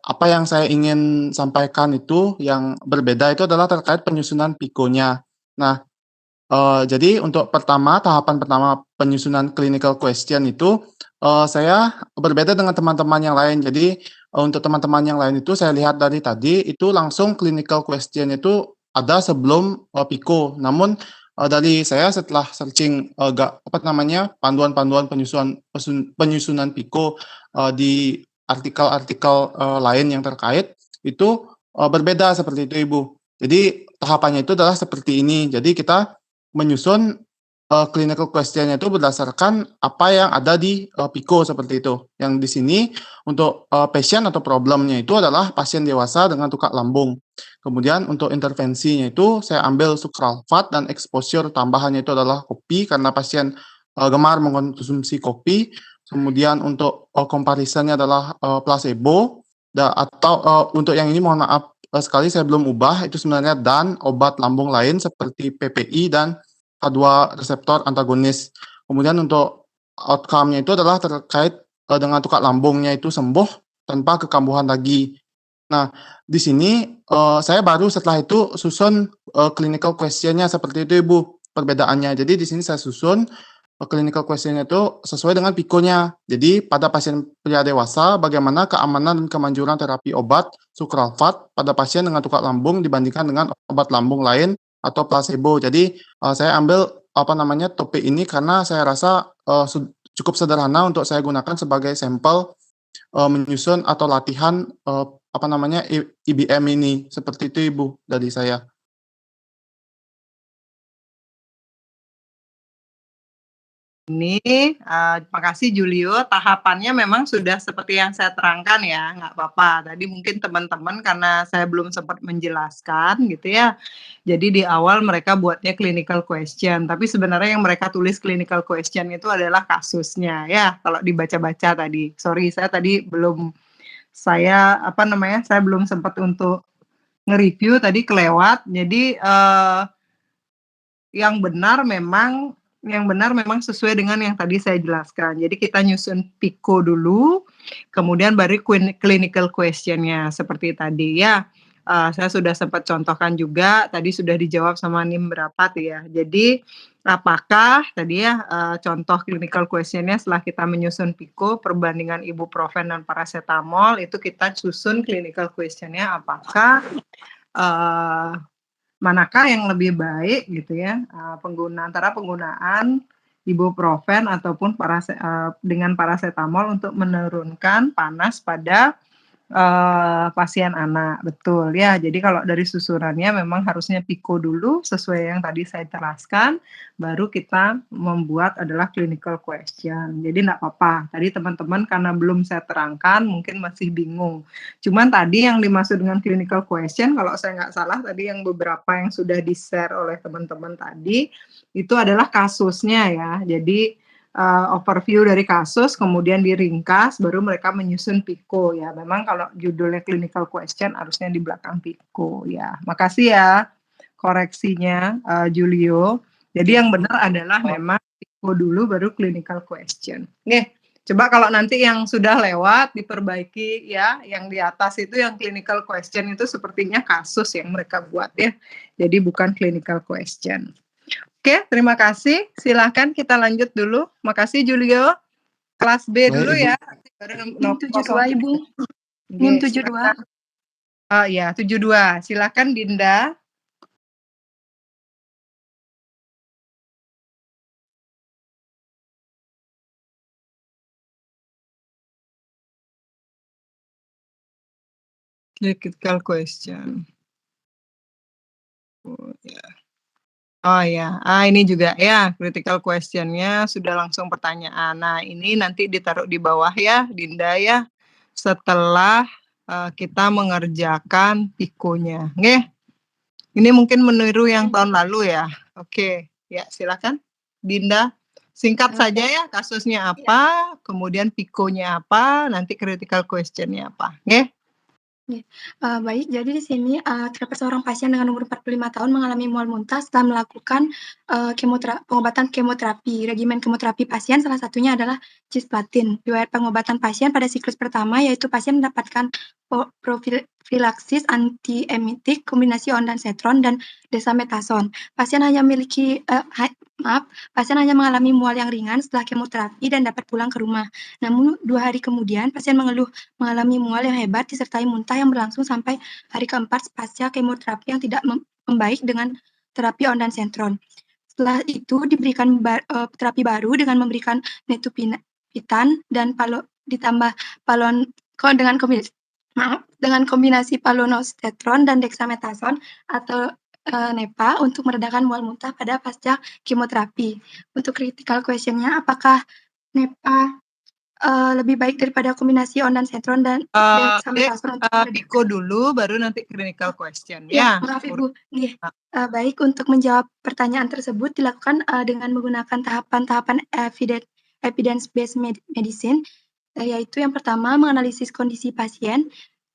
apa yang saya ingin sampaikan itu yang berbeda itu adalah terkait penyusunan PICO-nya. Nah, jadi untuk tahapan pertama penyusunan clinical question itu saya berbeda dengan teman-teman yang lain. Jadi untuk teman-teman yang lain itu saya lihat dari tadi itu langsung clinical question itu ada sebelum PICO. Namun dari saya setelah searching panduan-panduan penyusunan PICO di artikel-artikel lain yang terkait itu berbeda seperti itu Ibu. Jadi tahapannya itu adalah seperti ini. Jadi kita menyusun clinical question-nya itu berdasarkan apa yang ada di PICO seperti itu. Yang di sini untuk pasien atau problemnya itu adalah pasien dewasa dengan tukak lambung. Kemudian untuk intervensinya itu saya ambil sukralfat dan exposure tambahannya itu adalah kopi karena pasien gemar mengkonsumsi kopi. Kemudian untuk comparisonnya adalah placebo atau untuk yang ini mohon maaf sekali saya belum ubah itu sebenarnya dan obat lambung lain seperti PPI dan H2 reseptor antagonis. Kemudian untuk outcome-nya itu adalah terkait dengan tukak lambungnya itu sembuh tanpa kekambuhan lagi. Nah, di sini saya baru setelah itu susun clinical question-nya seperti itu Ibu perbedaannya. Jadi di sini saya susun clinical question itu sesuai dengan PICO-nya. Jadi pada pasien pria dewasa, bagaimana keamanan dan kemanjuran terapi obat sukralfat pada pasien dengan tukak lambung dibandingkan dengan obat lambung lain atau placebo. Jadi saya ambil topik ini karena saya rasa cukup sederhana untuk saya gunakan sebagai sampel menyusun atau latihan IBM ini. Seperti itu Ibu dari saya. Ini, makasih Julio, tahapannya memang sudah seperti yang saya terangkan ya, nggak apa-apa. Tadi mungkin teman-teman karena saya belum sempat menjelaskan gitu ya, jadi di awal mereka buatnya clinical question, tapi sebenarnya yang mereka tulis clinical question itu adalah kasusnya ya, kalau dibaca-baca tadi. Sorry, saya tadi belum, saya belum sempat untuk nge-review tadi kelewat. Jadi, yang benar memang sesuai dengan yang tadi saya jelaskan. Jadi kita nyusun PICO dulu, kemudian baru clinical question-nya seperti tadi ya. Saya sudah sempat contohkan juga, tadi sudah dijawab sama NIM berapa tuh ya. Jadi apakah tadi ya contoh clinical question-nya setelah kita menyusun PICO, perbandingan ibuprofen dan paracetamol, itu kita susun clinical question-nya apakah manakah yang lebih baik gitu ya, antara penggunaan ibuprofen ataupun dengan paracetamol untuk menurunkan panas pada pasien anak, betul ya. Jadi kalau dari susunannya memang harusnya PICO dulu sesuai yang tadi saya jelaskan, baru kita membuat adalah clinical question. Jadi enggak apa-apa, tadi teman-teman karena belum saya terangkan mungkin masih bingung. Cuman tadi yang dimaksud dengan clinical question kalau saya nggak salah tadi yang beberapa yang sudah di-share oleh teman-teman tadi, itu adalah kasusnya ya. Jadi overview dari kasus, kemudian diringkas, baru mereka menyusun PICO ya. Memang kalau judulnya clinical question harusnya di belakang PICO ya. Makasih ya koreksinya Julio. Jadi yang benar adalah memang PICO dulu baru clinical question. Nih, coba kalau nanti yang sudah lewat diperbaiki ya, yang di atas itu yang clinical question itu sepertinya kasus yang mereka buat ya. Jadi bukan clinical question. Oke, terima kasih. Silakan kita lanjut dulu. Makasih Julio. Kelas B dulu ya. NIM 72 Ibu. NIM 72. Oh iya, 72. Silakan Dinda. Critical question. Oh ya. Oh ya, ini juga ya critical question-nya sudah langsung pertanyaan. Nah, ini nanti ditaruh di bawah ya, Dinda ya. Setelah kita mengerjakan pikonya. Nggih. Ini mungkin meniru yang tahun lalu ya. Oke, ya silakan Dinda. Singkat saja ya kasusnya apa, kemudian pikonya apa, nanti critical question-nya apa. Nggih. Baik, jadi di sini, terdapat seorang pasien dengan umur 45 tahun mengalami mual muntah setelah melakukan, pengobatan kemoterapi. Regimen kemoterapi pasien salah satunya adalah cisplatin. Riwayat pengobatan pasien pada siklus pertama yaitu pasien mendapatkan profilaksis antiemitik kombinasi ondansetron dan dexamethasone. Pasien hanya mengalami mual yang ringan setelah kemoterapi dan dapat pulang ke rumah. Namun 2 hari kemudian pasien mengeluh mengalami mual yang hebat disertai muntah yang berlangsung sampai hari keempat pasca kemoterapi yang tidak membaik dengan terapi ondansetron. Setelah itu diberikan terapi baru dengan memberikan netopitan dan ditambah dengan kombinasi palonosetron dan dexamethasone atau NEPA untuk meredakan mual muntah pada pasca kemoterapi. Untuk critical question-nya, apakah NEPA lebih baik daripada kombinasi ondansetron dan dexamethasone untuk Piko dulu, baru nanti clinical question Ya, ya. maaf Ibu. Baik, untuk menjawab pertanyaan tersebut dilakukan dengan menggunakan tahapan-tahapan evidence-based medicine, yaitu yang pertama menganalisis kondisi pasien,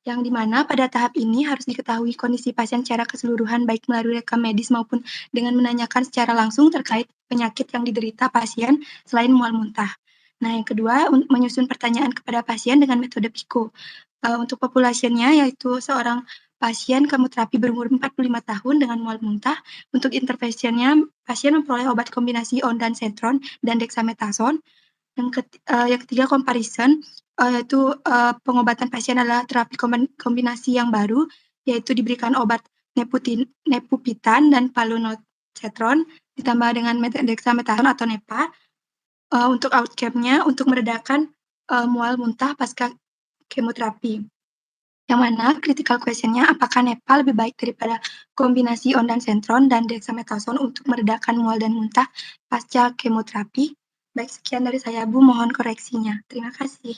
yang dimana pada tahap ini harus diketahui kondisi pasien secara keseluruhan baik melalui rekam medis maupun dengan menanyakan secara langsung terkait penyakit yang diderita pasien selain mual muntah. Nah, yang kedua, menyusun pertanyaan kepada pasien dengan metode PICO. Untuk populasinya yaitu seorang pasien kemoterapi berumur 45 tahun dengan mual muntah. Untuk intervensinya, pasien memperoleh obat kombinasi ondansetron dan dexamethasone. Yang ketiga comparison, yaitu pengobatan pasien adalah terapi kombinasi yang baru, yaitu diberikan obat nepupitan dan palonosetron ditambah dengan dexamethasone atau NEPA. Untuk outcome-nya untuk meredakan mual muntah pasca kemoterapi. Yang mana critical question-nya apakah NEPA lebih baik daripada kombinasi ondansetron dan dexamethasone untuk meredakan mual dan muntah pasca kemoterapi? Baik, sekian dari saya Bu, mohon koreksinya. Terima kasih.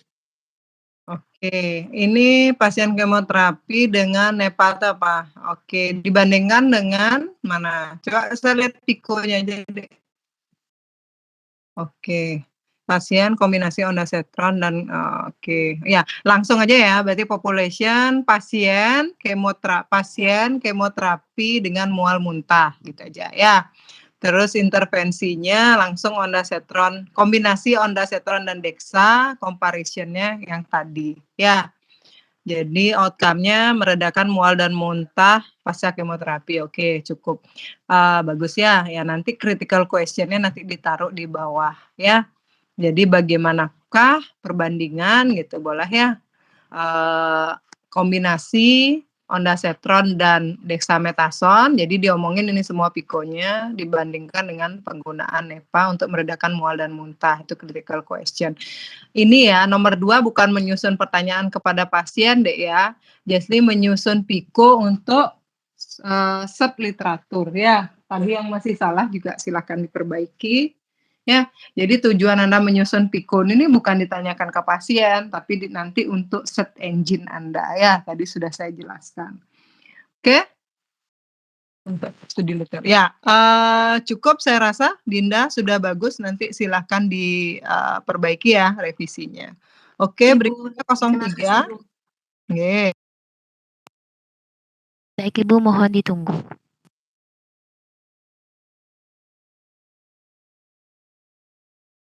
Oke, ini pasien kemoterapi dengan NEPA atau apa? Oke, dibandingkan dengan mana? Coba saya lihat pikonya aja deh. Oke, pasien kombinasi ondansetron dan oke. Ya, langsung aja ya, berarti population pasien kemoterapi dengan mual muntah gitu aja ya. Terus intervensinya langsung ondansetron, kombinasi ondansetron dan dexa, comparison-nya yang tadi ya. Jadi outcome-nya meredakan mual dan muntah pasca kemoterapi. Oke, cukup bagus ya. Ya nanti critical question-nya nanti ditaruh di bawah ya. Jadi bagaimanakah perbandingan gitu boleh ya. Kombinasi ondansetron dan dexamethasone. Jadi diomongin ini semua pikonya dibandingkan dengan penggunaan NEPA untuk meredakan mual dan muntah. Itu critical question. Ini ya nomor 2 bukan menyusun pertanyaan kepada pasien deh ya. Jadi menyusun piko untuk set literatur ya. Tadi yang masih salah juga silakan diperbaiki. Ya, jadi tujuan Anda menyusun pikun ini bukan ditanyakan ke pasien, tapi nanti untuk search engine Anda ya. Tadi sudah saya jelaskan. Oke? Untuk studi literatur. Ya, cukup saya rasa Dinda sudah bagus. Nanti silahkan diperbaiki ya revisinya. Oke, berikutnya 03. Oke. Baik Ibu, mohon ditunggu.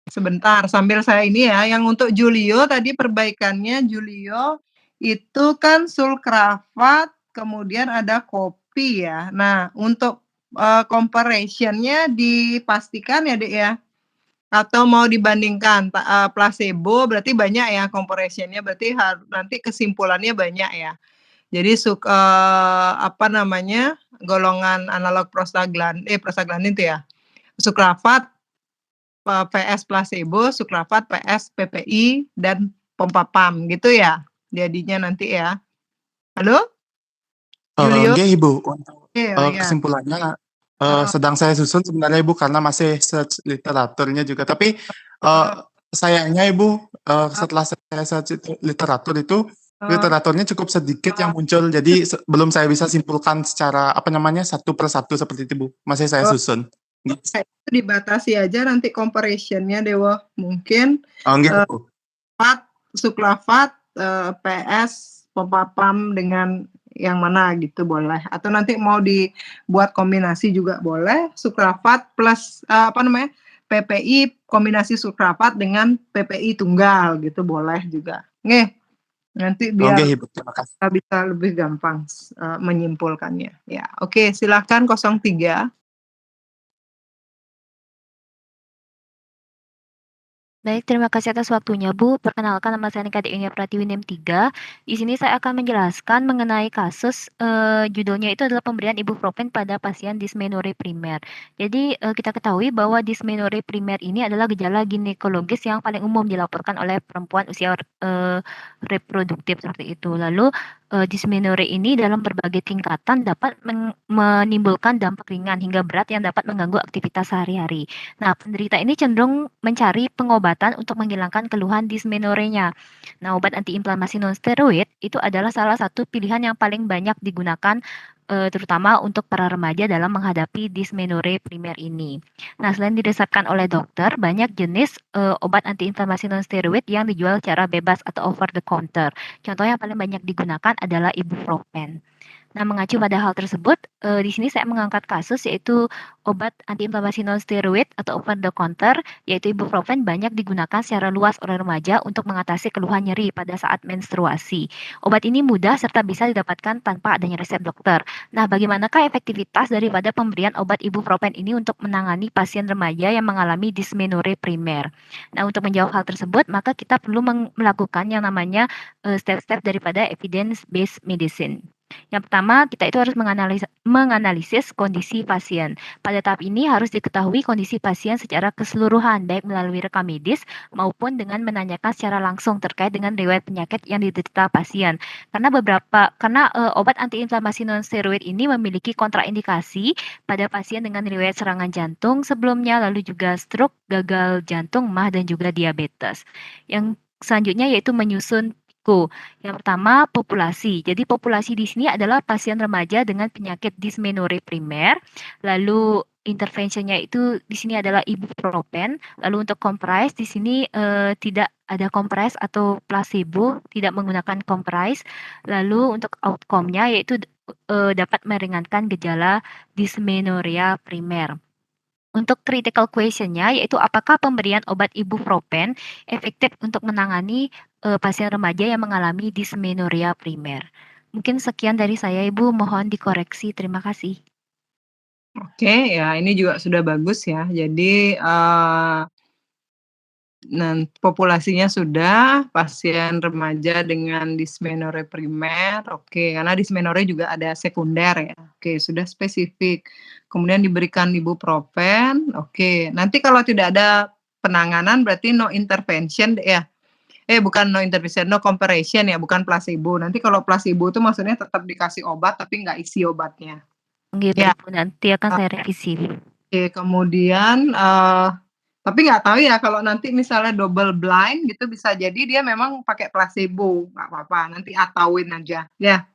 Sebentar, sambil saya ini ya, yang untuk Julio tadi perbaikannya Julio itu kan sulcrafat, kemudian ada kopi ya. Nah, untuk comparison-nya dipastikan ya, Dek ya? Atau mau dibandingkan placebo berarti banyak ya comparison-nya, berarti nanti kesimpulannya banyak ya. Jadi golongan analog prostaglandin itu ya. Sukrafat PS placebo, sukrafat PS PPI dan pompa PAM gitu ya. Jadinya nanti ya. Halo? Julio? Nggih, Ibu, untuk, Oh ya. kesimpulannya, Heeh. sedang saya susun sebenarnya, Ibu, karena masih search literaturnya juga. Tapi, sayangnya, Ibu, setelah saya search literatur itu, literaturnya cukup sedikit yang muncul. Jadi belum saya bisa simpulkan secara, apa namanya, satu per satu seperti itu, Bu. Masih saya Oh, susun. itu dibatasi aja nanti comparison-nya Dewo. Mungkin Nggih, Bu. suklafat, PS, popapam dengan yang mana gitu boleh. Atau nanti mau dibuat kombinasi juga boleh, suklafat plus apa namanya? PPI kombinasi suklafat dengan PPI tunggal gitu boleh juga. Nggih. Nanti biar Nggih, Ibu, terima kasih. kita bisa lebih gampang menyimpulkannya. Ya, oke, silakan 03. Baik, terima kasih atas waktunya, Bu. Perkenalkan, nama saya Nika Dewi Pratiwi NIM 3. Di sini saya akan menjelaskan mengenai kasus, judulnya itu adalah pemberian ibuprofen pada pasien dismenore primer. Jadi, kita ketahui bahwa dismenore primer ini adalah gejala ginekologis yang paling umum dilaporkan oleh perempuan usia, reproduktif seperti itu. Lalu, dismenore ini dalam berbagai tingkatan dapat menimbulkan dampak ringan hingga berat yang dapat mengganggu aktivitas sehari-hari. Nah, penderita ini cenderung mencari pengobatan untuk menghilangkan keluhan dismenorenya. Nah, obat antiinflamasi nonsteroid itu adalah salah satu pilihan yang paling banyak digunakan, terutama untuk para remaja dalam menghadapi dismenore primer ini. Nah, selain diresepkan oleh dokter, banyak jenis, obat antiinflamasi nonsteroid yang dijual secara bebas atau over the counter. Contoh yang paling banyak digunakan adalah ibuprofen. Nah, mengacu pada hal tersebut, di sini saya mengangkat kasus yaitu obat antiinflamasi nonsteroid atau over the counter, yaitu ibuprofen banyak digunakan secara luas oleh remaja untuk mengatasi keluhan nyeri pada saat menstruasi. Obat ini mudah serta bisa didapatkan tanpa adanya resep dokter. Nah, bagaimanakah efektivitas daripada pemberian obat ibuprofen ini untuk menangani pasien remaja yang mengalami dismenore primer? Nah, untuk menjawab hal tersebut, maka kita perlu melakukan yang namanya step-step daripada evidence-based medicine. Yang pertama, kita itu harus menganalisis kondisi pasien. Pada tahap ini harus diketahui kondisi pasien secara keseluruhan, baik melalui rekam medis maupun dengan menanyakan secara langsung terkait dengan riwayat penyakit yang diderita pasien. Karena obat antiinflamasi nonsteroid ini memiliki kontraindikasi pada pasien dengan riwayat serangan jantung sebelumnya, lalu juga stroke, gagal jantung, MAH, dan juga diabetes. Yang selanjutnya yaitu menyusun PICO. Yang pertama, populasi. Jadi populasi di sini adalah pasien remaja dengan penyakit dismenore primer. Lalu intervensinya itu di sini adalah ibuprofen. Lalu untuk kompres di sini tidak ada kompres atau placebo, tidak menggunakan kompres. Lalu untuk outcome-nya yaitu dapat meringankan gejala dysmenorrhea primer. Untuk critical question-nya yaitu apakah pemberian obat ibuprofen efektif untuk menangani pasien remaja yang mengalami dismenorrhea primer. Mungkin sekian dari saya, Ibu, mohon dikoreksi. Terima kasih. Oke, ya ini juga sudah bagus ya. Jadi populasinya sudah pasien remaja dengan dismenore primer. Oke, karena dismenore juga ada sekunder ya. Oke, sudah spesifik. Kemudian diberikan ibuprofen. Oke, nanti kalau tidak ada penanganan berarti no intervention ya. Bukan no intervention, no comparison ya, bukan placebo. Nanti kalau placebo itu maksudnya tetap dikasih obat tapi nggak isi obatnya. Oke, Ya. Ibu, nanti akan saya revisi. Oke, kemudian tapi nggak tahu ya kalau nanti misalnya double blind gitu bisa jadi dia memang pakai placebo, nggak apa-apa, nanti atauin aja ya.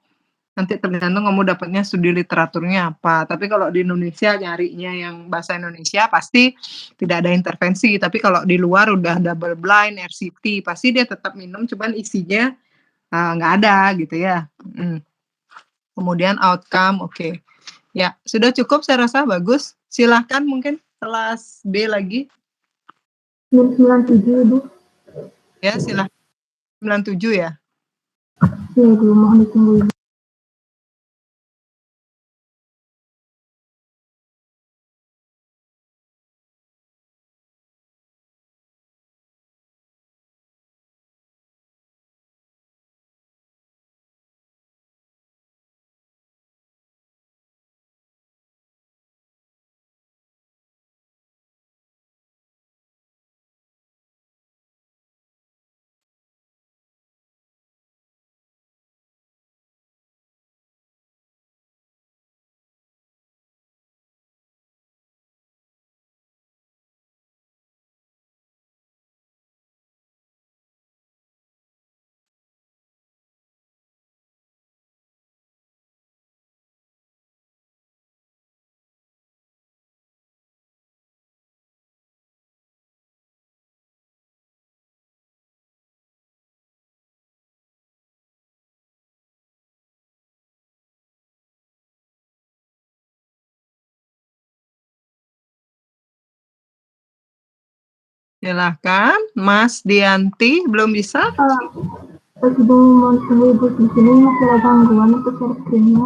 Nanti tergantung kamu dapatnya studi literaturnya apa. Tapi kalau di Indonesia nyarinya yang bahasa Indonesia pasti tidak ada intervensi. Tapi kalau di luar udah double blind, RCT, pasti dia tetap minum, cuman isinya nggak ada gitu ya. Kemudian outcome, oke. Ya, sudah cukup saya rasa bagus. Silahkan mungkin kelas B lagi. 97, Ibu. Ya, silahkan. 97 ya. Iya, Ibu, mohon ditunggu, Ibu. Silahkan, Mas Dianti, belum bisa? Sebelum Ibu di sini masih ada gangguan untuk share screen-nya.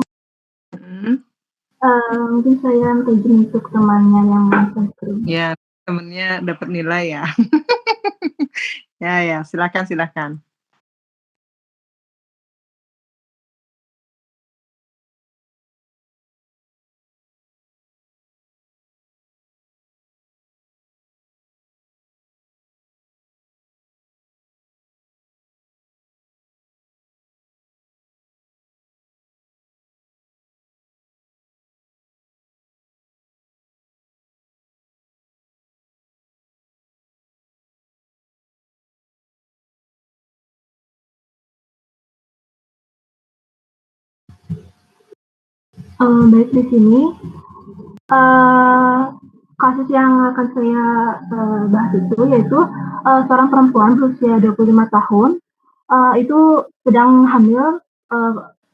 Mungkin saya izin untuk temannya yang share screen. Ya, temennya dapat nilai ya. Ya, silakan. Baik, di sini kasus yang akan saya bahas itu yaitu seorang perempuan berusia 25 tahun itu sedang hamil,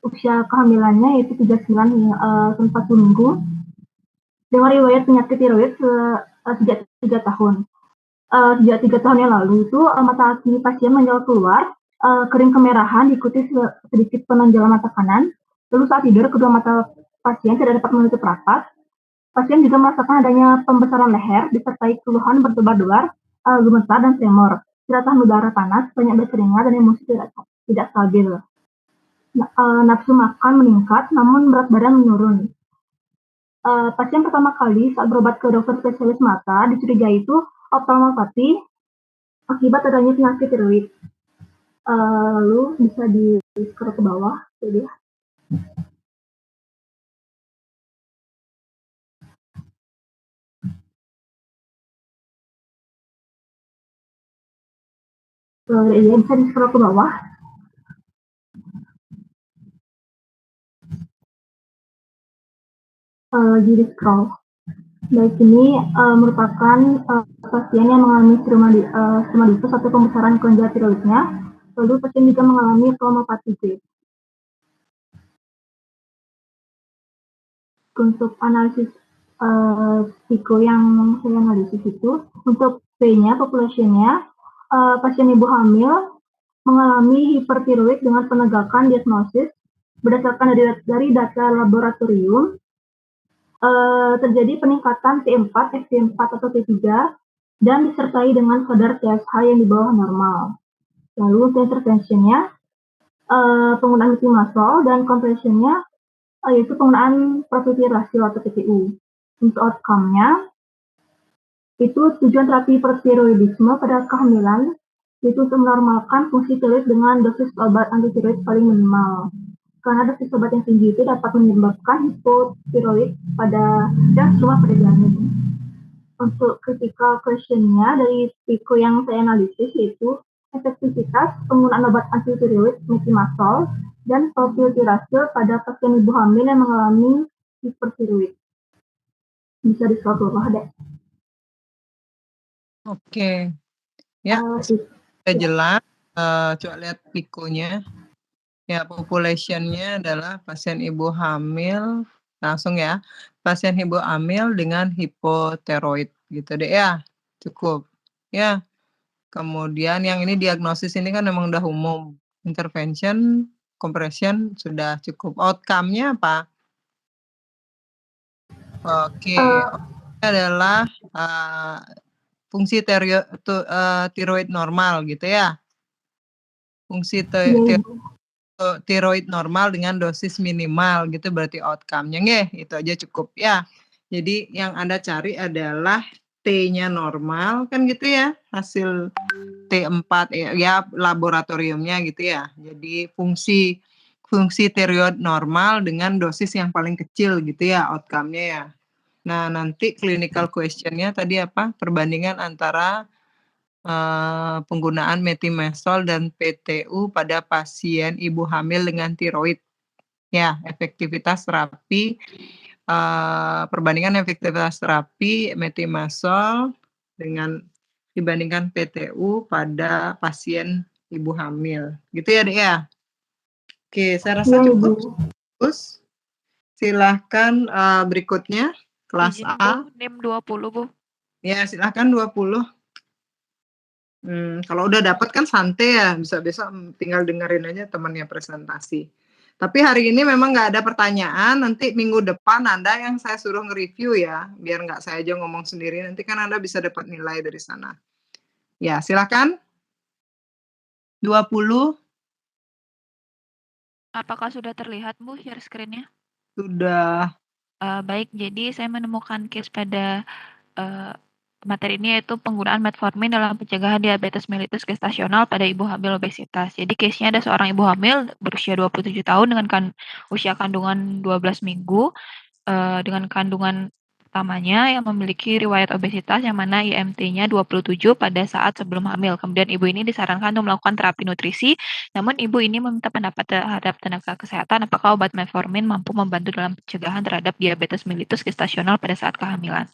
usia kehamilannya yaitu 39 hingga 40 minggu dengan riwayat penyakit tiroid sejak 3 tahun. Sejak 3 tahun yang lalu itu mata kiri pasien menjauh keluar, kering kemerahan diikuti sedikit penonjolan mata kanan. Lalu saat tidur kedua mata pasien tidak dapat menutup rapat. Pasien juga merasakan adanya pembesaran leher disertai keluhan berdebar-debar, gemetar dan tremor. Tidak tahan udara panas, banyak berkeringat dan emosi tidak stabil. Nafsu makan meningkat, namun berat badan menurun. Pasien pertama kali saat berobat ke dokter spesialis mata dicurigai itu oftalmopati akibat adanya penyakit tiroid. Lalu bisa di-scroll ke bawah, jadi. Iya, bisa di-scroll ke bawah. Jadi scroll. Baik, ini merupakan pasien yang mengalami stomatitis atau pembesaran kelenjar tiroidnya. Lalu pasien juga mengalami oftalmopati. Untuk analisis psiko yang saya analisis itu, untuk P-nya, population-nya, pasien ibu hamil mengalami hipertiroid dengan penegakan diagnosis berdasarkan dari data laboratorium. Terjadi peningkatan T4, FT4 atau T3 dan disertai dengan kadar TSH yang di bawah normal. Lalu untuk interventionnya, penggunaan metimazole dan compressionnya yaitu penggunaan propiotin rasio atau PTU. Untuk outcome-nya, itu tujuan terapi hipertiroidisme pada kehamilan yaitu untuk menormalkan fungsi tiroid dengan dosis obat antitiroid paling minimal. Karena dosis obat yang tinggi itu dapat menyebabkan hipotiroid dan semua pada janin. Untuk critical question-nya dari PICO yang saya analisis yaitu efektivitas penggunaan obat antitiroid metimazole dan propiotin rasio pada pasien ibu hamil yang mengalami hipertiroid. Bisa di-scroll ke bawah deh. Oke. Ya, sudah jelas. Coba lihat PICO-nya. Ya, population-nya adalah pasien ibu hamil, langsung ya, pasien ibu hamil dengan hipotiroid gitu deh ya, cukup. Ya, kemudian yang ini diagnosis ini kan memang udah umum. Intervention, compression sudah cukup. Outcome-nya apa? Oke, adalah fungsi tiroid normal gitu ya. Fungsi tiroid normal dengan dosis minimal gitu berarti outcome-nya nggih, itu aja cukup ya. Jadi yang Anda cari adalah T-nya normal kan gitu ya, hasil T4 ya laboratoriumnya gitu ya. Jadi fungsi tiroid normal dengan dosis yang paling kecil gitu ya outcome-nya ya. Nah, nanti clinical question-nya tadi apa? Perbandingan antara penggunaan metimazole dan PTU pada pasien ibu hamil dengan tiroid. Ya, efektivitas terapi, perbandingan efektivitas terapi metimazole dibandingkan PTU pada pasien ibu hamil. Gitu ya, Dek ya? Oke, saya rasa cukup. Terus, silahkan berikutnya, kelas A. NIM 20, Bu. Ya, silahkan 20. Kalau udah dapat kan santai ya, bisa besok tinggal dengerin aja temannya presentasi. Tapi hari ini memang nggak ada pertanyaan, nanti minggu depan Anda yang saya suruh nge-review ya, biar nggak saya aja ngomong sendiri, nanti kan Anda bisa dapat nilai dari sana. Ya, silakan. 20. Apakah sudah terlihat, Bu, share screen-nya? Sudah. Baik, jadi saya menemukan case pada materi ini yaitu penggunaan metformin dalam pencegahan diabetes mellitus gestasional pada ibu hamil obesitas. Jadi case-nya ada seorang ibu hamil berusia 27 tahun dengan usia kandungan 12 minggu dengan kandungan pertamanya yang memiliki riwayat obesitas yang mana IMT-nya 27 pada saat sebelum hamil. Kemudian ibu ini disarankan untuk melakukan terapi nutrisi, namun ibu ini meminta pendapat terhadap tenaga kesehatan apakah obat metformin mampu membantu dalam pencegahan terhadap diabetes mellitus gestasional pada saat kehamilan.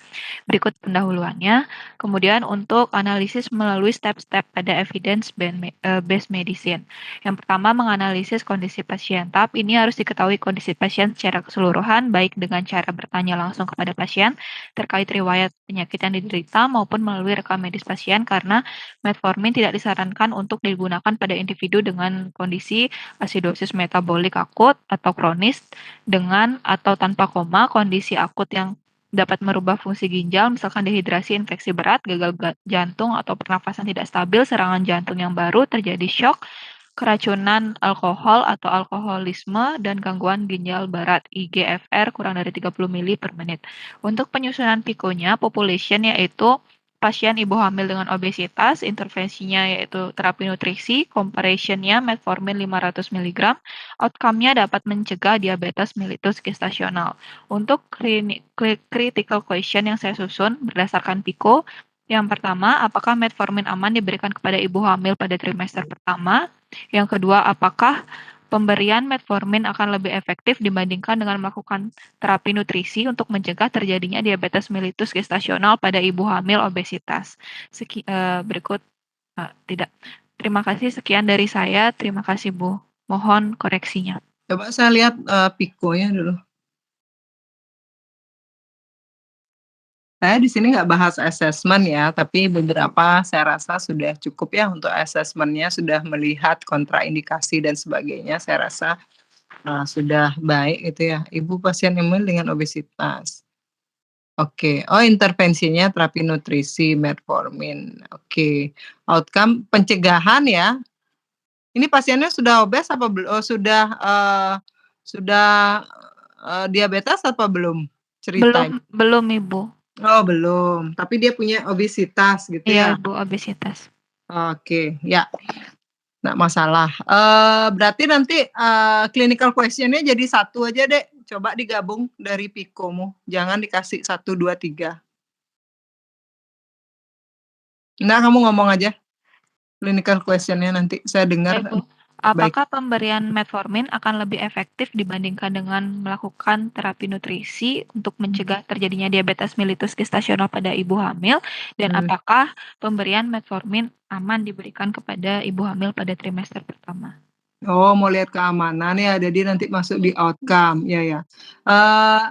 Berikut pendahuluannya. Kemudian untuk analisis melalui step-step pada evidence-based medicine. Yang pertama menganalisis kondisi pasien. Tahap ini harus diketahui kondisi pasien secara keseluruhan, baik dengan cara bertanya langsung kepada pasien terkait riwayat penyakit yang diderita maupun melalui rekam medis pasien karena metformin tidak disarankan untuk digunakan pada individu dengan kondisi asidosis metabolik akut atau kronis dengan atau tanpa koma, kondisi akut yang dapat merubah fungsi ginjal, misalkan dehidrasi, infeksi berat, gagal jantung, atau pernafasan tidak stabil, serangan jantung yang baru, terjadi shock, keracunan alkohol atau alkoholisme, dan gangguan ginjal berat IGFR kurang dari 30 mili per menit. Untuk penyusunan PICO-nya, population yaitu pasien ibu hamil dengan obesitas, intervensinya yaitu terapi nutrisi, comparation-nya metformin 500 mg, outcome-nya dapat mencegah diabetes mellitus gestasional. Untuk critical question yang saya susun berdasarkan PICO, yang pertama, apakah metformin aman diberikan kepada ibu hamil pada trimester pertama? Yang kedua, apakah pemberian metformin akan lebih efektif dibandingkan dengan melakukan terapi nutrisi untuk mencegah terjadinya diabetes mellitus gestasional pada ibu hamil obesitas? Berikut tidak. Terima kasih, sekian dari saya. Terima kasih, Bu. Mohon koreksinya. Coba saya lihat PICO-nya dulu. Saya di sini nggak bahas assessment ya, tapi beberapa saya rasa sudah cukup ya untuk assessment-nya, sudah melihat kontraindikasi dan sebagainya, saya rasa sudah baik itu ya. Ibu pasien hamil dengan obesitas. Oke, oh intervensinya terapi nutrisi, metformin. Oke, outcome pencegahan ya. Ini pasiennya sudah obes apa belum? Oh, sudah diabetes apa belum? Ceritanya. Belum, Ibu. Oh, belum. Tapi dia punya obesitas gitu Iya, ya? Ibu, obesitas. Oke, ya. Nggak masalah. Berarti nanti clinical question-nya jadi satu aja deh. Coba digabung dari PICO-mu. Jangan dikasih 1, 2, 3. Nah, kamu ngomong aja. Clinical question-nya nanti saya dengar. Ibu, apakah pemberian metformin akan lebih efektif dibandingkan dengan melakukan terapi nutrisi untuk mencegah terjadinya diabetes mellitus gestasional pada ibu hamil? Dan apakah pemberian metformin aman diberikan kepada ibu hamil pada trimester pertama? Oh, mau lihat keamanan ya, jadi nanti masuk di outcome, ya.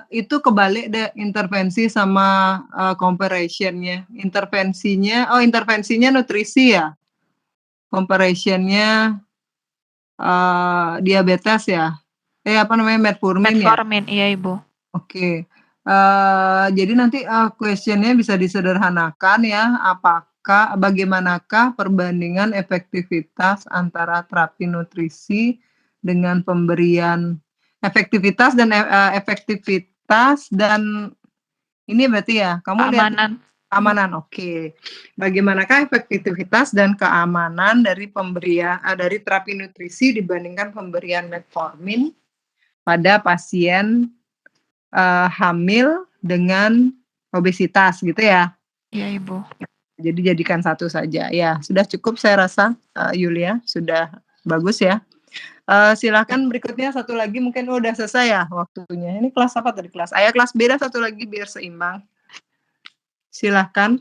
Itu kebalik deh intervensi sama comparison-nya. Intervensinya nutrisi ya? Comparison-nya diabetes ya? Apa namanya, metformin ya? Metformin, iya Ibu. Oke. Jadi nanti question-nya bisa disederhanakan ya, bagaimanakah perbandingan efektivitas antara terapi nutrisi dengan pemberian efektivitas dan ini berarti ya, kamu lihat keamanan, oke. Bagaimanakah efektivitas dan keamanan dari dari terapi nutrisi dibandingkan pemberian metformin pada pasien hamil dengan obesitas gitu ya? Iya Ibu. Jadi jadikan satu saja. Ya, sudah cukup saya rasa, Yulia, sudah bagus ya. Silakan berikutnya satu lagi, mungkin udah selesai ya waktunya. Ini kelas apa tadi? Kelas A ya, kelas B dah satu lagi biar seimbang. Silakan.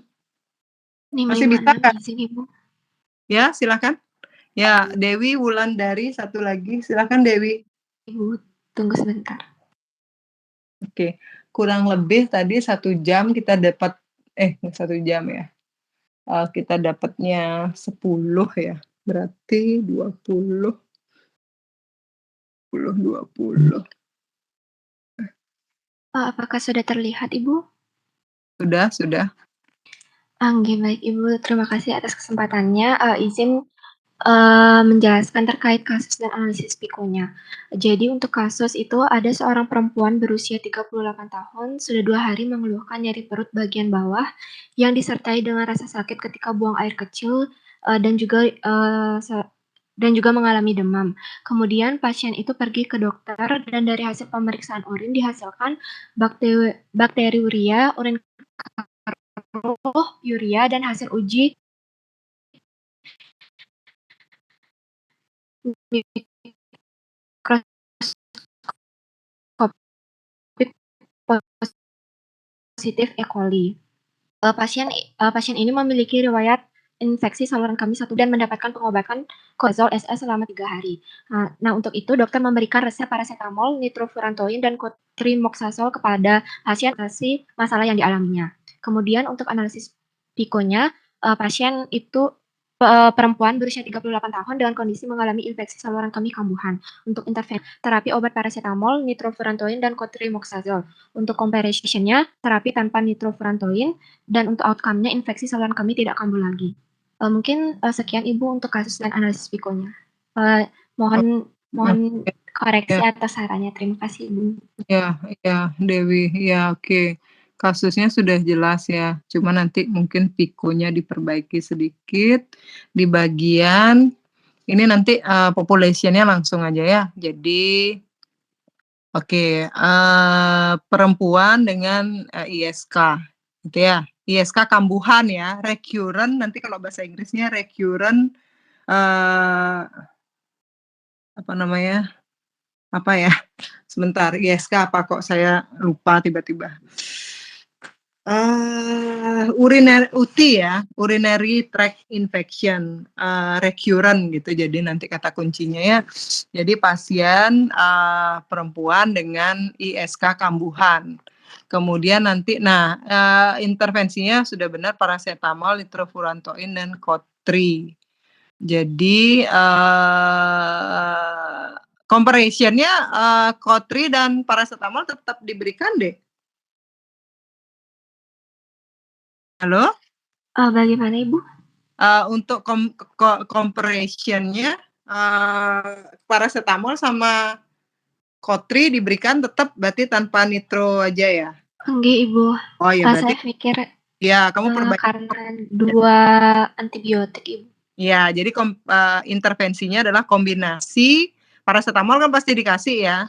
Masih bisa kan? Ibu. Ya, silakan. Ya, Dewi Wulandari satu lagi. Silakan Dewi. Ibu, tunggu sebentar. Oke, kurang lebih tadi 1 jam kita dapat 1 jam ya. kita dapatnya 10 ya, berarti 20, 20. Apakah sudah terlihat, Ibu? Sudah. Nggih, baik Ibu, terima kasih atas kesempatannya. Izin menjelaskan terkait kasus dan analisis PIKO-nya. Jadi untuk kasus itu ada seorang perempuan berusia 38 tahun sudah 2 hari mengeluhkan nyeri perut bagian bawah yang disertai dengan rasa sakit ketika buang air kecil, dan juga mengalami demam. Kemudian pasien itu pergi ke dokter dan dari hasil pemeriksaan urin dihasilkan bakteriuria, urin keruh, urea, dan hasil uji mikroskopik positif E. coli. Pasien ini memiliki riwayat infeksi saluran kemih 1 dan mendapatkan pengobatan Corazol SS selama 3 hari. Nah, untuk itu dokter memberikan resep paracetamol, nitrofurantoin, dan cotrimoxazole kepada pasien atasi masalah yang dialaminya. Kemudian untuk analisis PIKO-nya, pasien itu perempuan berusia 38 tahun dengan kondisi mengalami infeksi saluran kemih kambuhan. Untuk intervensi terapi obat paracetamol, nitrofurantoin, dan cotrimoxazole. Untuk comparison-nya terapi tanpa nitrofurantoin, dan untuk outcome-nya infeksi saluran kemih tidak kambuh lagi. Mungkin sekian Ibu untuk kasus dan analisis PIKO-nya. Mohon koreksi atas sarannya. Terima kasih Ibu. Ya, Dewi. Ya, oke. Kasusnya sudah jelas ya. Cuma nanti mungkin PIKO-nya diperbaiki sedikit di bagian ini nanti population-nya langsung aja ya. Jadi oke, perempuan dengan ISK gitu ya. ISK kambuhan ya, recurrent, nanti kalau bahasa Inggrisnya recurrent sebentar, ISK apa kok saya lupa tiba-tiba. UTI ya, urinary tract infection, recurrent gitu. Jadi nanti kata kuncinya ya. Jadi pasien perempuan dengan ISK kambuhan. Kemudian nanti, intervensinya sudah benar paracetamol, nitrofurantoin, dan COT3. Jadi comparison-nya COT3 dan paracetamol tetap diberikan deh. Halo? Bagaimana Ibu? Untuk comparison-nya paracetamol sama COT3 diberikan tetap berarti tanpa nitro aja ya? Nggih Ibu. Oh ya berarti. Saya pikir kamu perbaiki. karena 2 antibiotik Ibu. Ya, jadi intervensinya adalah kombinasi paracetamol kan pasti dikasih ya?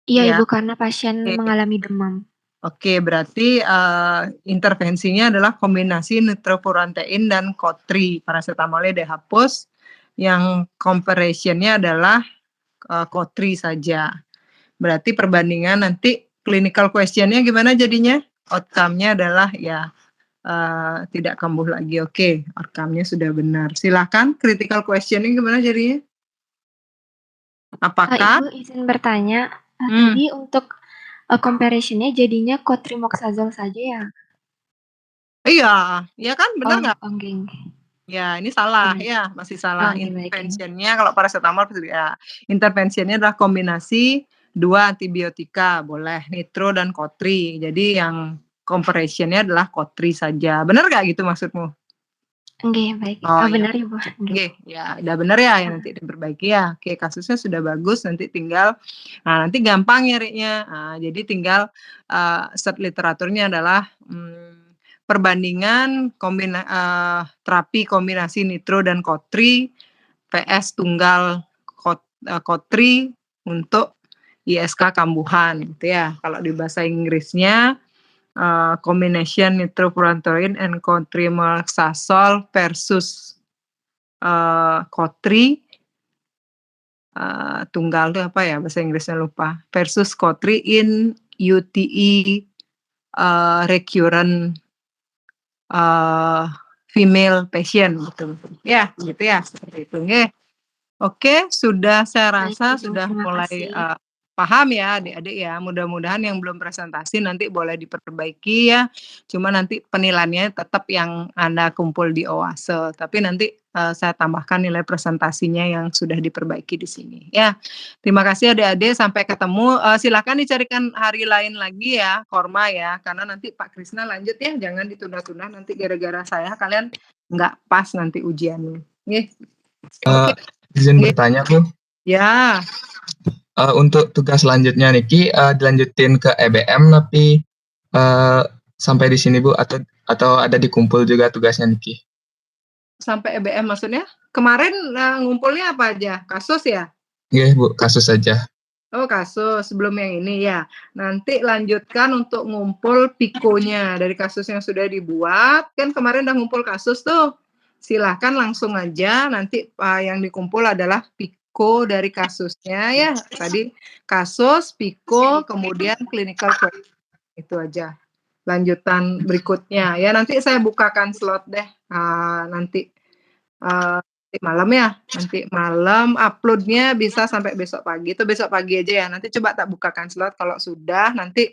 Iya Ibu, karena pasien mengalami demam. Oke, berarti intervensinya adalah kombinasi nitrofurantoin dan COT3. Paracetamolnya dihapus, yang comparison-nya adalah COT3 saja. Berarti perbandingan nanti clinical question-nya gimana jadinya? Outcome-nya adalah ya tidak kambuh lagi. Oke, outcome-nya sudah benar. Silakan critical question-nya gimana jadinya? Apakah Ibu izin bertanya, tadi untuk comparison-nya jadinya cotrimoxazole saja ya? Iya kan benar nggak? Nggih. Ya, ini salah ya, masih salah. Intervention-nya kalau paracetamol ya, intervention-nya adalah kombinasi 2 antibiotika, boleh nitro dan COT3. Jadi yang comparison-nya adalah COT3 saja. Benar nggak gitu maksudmu? Nggih, baik. Benar Ibu. Oke, ya udah benar ya, nanti diperbaiki ya. Oke, kasusnya sudah bagus, nanti tinggal, nanti gampang nyarinya. Jadi tinggal set literaturnya adalah perbandingan terapi kombinasi nitro dan COT3 PS tunggal COT3 untuk ISK kambuhan gitu ya. Kalau di bahasa Inggrisnya combination nitrofurantoin and cotrimoxazole versus COT3 tunggal itu apa ya bahasa Inggrisnya lupa, versus COT3 in UTI recurrent female patient gitu ya, seperti itu. Oke, sudah saya rasa sudah mulai Paham ya adik-adik ya, mudah-mudahan yang belum presentasi nanti boleh diperbaiki ya, cuma nanti penilaiannya tetap yang Anda kumpul di OASE, tapi nanti, saya tambahkan nilai presentasinya yang sudah diperbaiki di sini ya. Terima kasih adik-adik, sampai ketemu, silakan dicarikan hari lain lagi ya, Korma ya, karena nanti Pak Krisna lanjut ya, jangan ditunda-tunda nanti gara-gara saya kalian nggak pas nanti ujiannya, nggih. Oke. Izin bertanya Bu, Ya. untuk tugas selanjutnya niki, dilanjutin ke EBM tapi, sampai di sini Bu, atau ada dikumpul juga tugasnya niki? Sampai EBM maksudnya? Kemarin, ngumpulnya apa aja? Kasus ya? Nggih Bu, kasus saja. Oh kasus, sebelum yang ini ya. Nanti lanjutkan untuk ngumpul pikonya dari kasus yang sudah dibuat, kan kemarin udah ngumpul kasus tuh. Silahkan langsung aja nanti, yang dikumpul adalah piko dari kasusnya ya. Tadi kasus, piko, kemudian clinical question, itu aja. Lanjutan berikutnya, ya nanti saya bukakan slot deh, nanti malam ya, nanti malam upload-nya bisa sampai besok pagi, itu besok pagi aja ya, nanti coba tak bukakan slot kalau sudah, nanti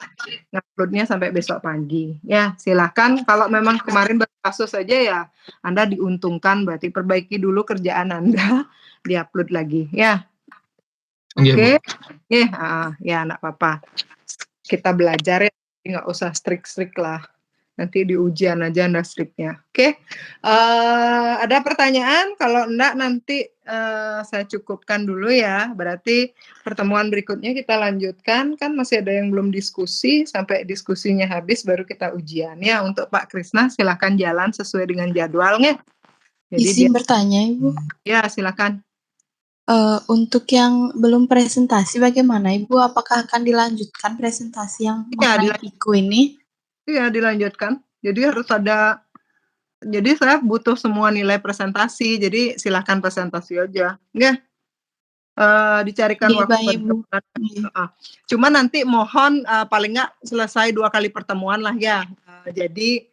upload-nya sampai besok pagi. Ya, silahkan kalau memang kemarin baru kasus saja ya, Anda diuntungkan, berarti perbaiki dulu kerjaan Anda, di-upload lagi, ya. Oke, ya enggak apa-apa. Kita belajar ya, nggak usah strict-strict lah. Nanti di ujian aja Anda strict-nya. Oke, ada pertanyaan? Kalau enggak nanti, saya cukupkan dulu ya, berarti pertemuan berikutnya kita lanjutkan, kan masih ada yang belum diskusi, sampai diskusinya habis baru kita ujian. Ya, untuk Pak Krisna silakan jalan sesuai dengan jadwalnya. Izin bertanya Ibu. Ya, silakan. Untuk yang belum presentasi bagaimana Ibu? Apakah akan dilanjutkan presentasi yang mengenai PIKU ini? Iya, dilanjutkan. Jadi harus ada, jadi saya butuh semua nilai presentasi, jadi silahkan presentasi aja, nggih. Dicarikan waktu heeh. Cuma nanti mohon, paling nggak selesai 2 kali pertemuan lah ya. Jadi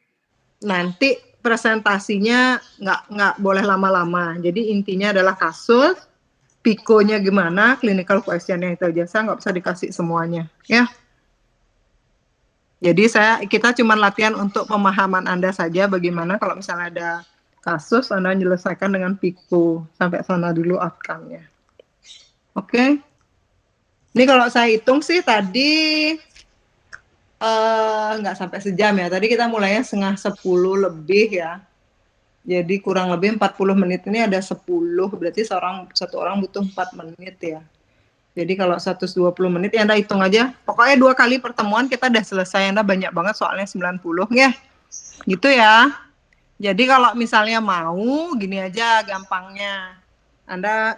nanti presentasinya nggak boleh lama-lama. Jadi intinya adalah kasus, pikonya gimana, clinical question-nya itu aja. Saya nggak usah dikasih semuanya, ya. Jadi kita cuma latihan untuk pemahaman Anda saja bagaimana kalau misalnya ada kasus Anda menyelesaikan dengan piko, sampai sana dulu outcome-nya. Oke. Ini kalau saya hitung sih tadi, nggak sampai sejam ya, tadi kita mulainya 9:30 lebih ya. Jadi kurang lebih 40 menit, ini ada 10, berarti satu orang butuh 4 menit ya. Jadi kalau 120 menit ya Anda hitung aja, pokoknya 2 kali pertemuan kita udah selesai, Anda banyak banget soalnya 90 ya, gitu ya. Jadi kalau misalnya mau, gini aja gampangnya, Anda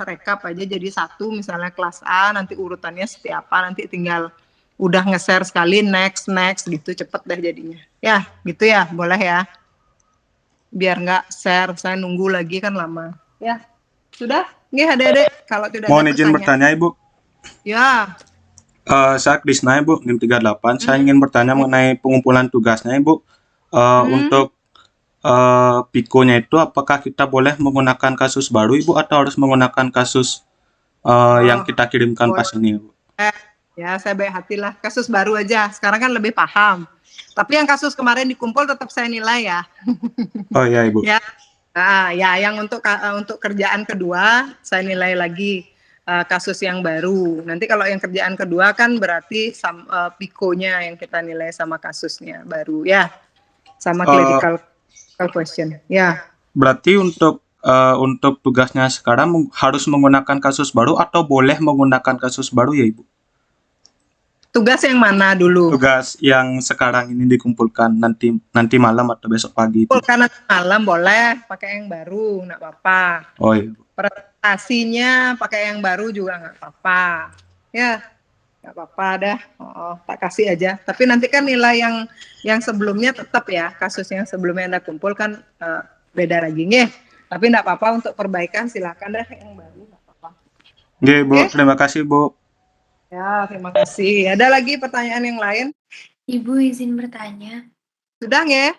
rekap aja jadi satu, misalnya kelas A, nanti urutannya seperti apa, nanti tinggal udah nge-share sekali, next gitu, cepet deh jadinya. Ya, gitu ya, boleh ya. Biar nggak share, saya nunggu lagi kan lama. Ya, sudah? Nggih adik-adik, kalau tidak Mohon ada izin bertanya Ibu. Ya. Saya Krisna Ibu, NIM 38. Saya ingin bertanya mengenai pengumpulan tugasnya Ibu. Untuk pikonya itu apakah kita boleh menggunakan kasus baru Ibu atau harus menggunakan kasus yang kita kirimkan pas ini Ibu? Ya, saya baik hatilah, kasus baru aja. Sekarang kan lebih paham. Tapi yang kasus kemarin dikumpul tetap saya nilai ya. Oh iya Ibu. Ya. Nah, ya yang untuk kerjaan kedua saya nilai lagi kasus yang baru. Nanti kalau yang kerjaan kedua kan berarti pikonya yang kita nilai sama kasusnya baru ya. Sama clinical question. Ya. Berarti untuk tugasnya sekarang harus menggunakan kasus baru atau boleh menggunakan kasus baru ya Ibu? Tugas yang mana dulu? Tugas yang sekarang ini dikumpulkan nanti malam atau besok pagi. Karena malam boleh pakai yang baru, nggak apa-apa. Oh iya. Presentasinya pakai yang baru juga nggak apa-apa. Ya, nggak apa-apa dah. Tak kasih aja. Tapi nanti kan nilai yang sebelumnya tetap ya, kasus yang sebelumnya Anda kumpulkan beda lagi nih. Tapi nggak apa-apa, untuk perbaikan silakan dah yang baru, nggak apa-apa. Oke Bu, terima kasih Bu. Ya, terima kasih. Ada lagi pertanyaan yang lain? Ibu izin bertanya. Sudah nggih?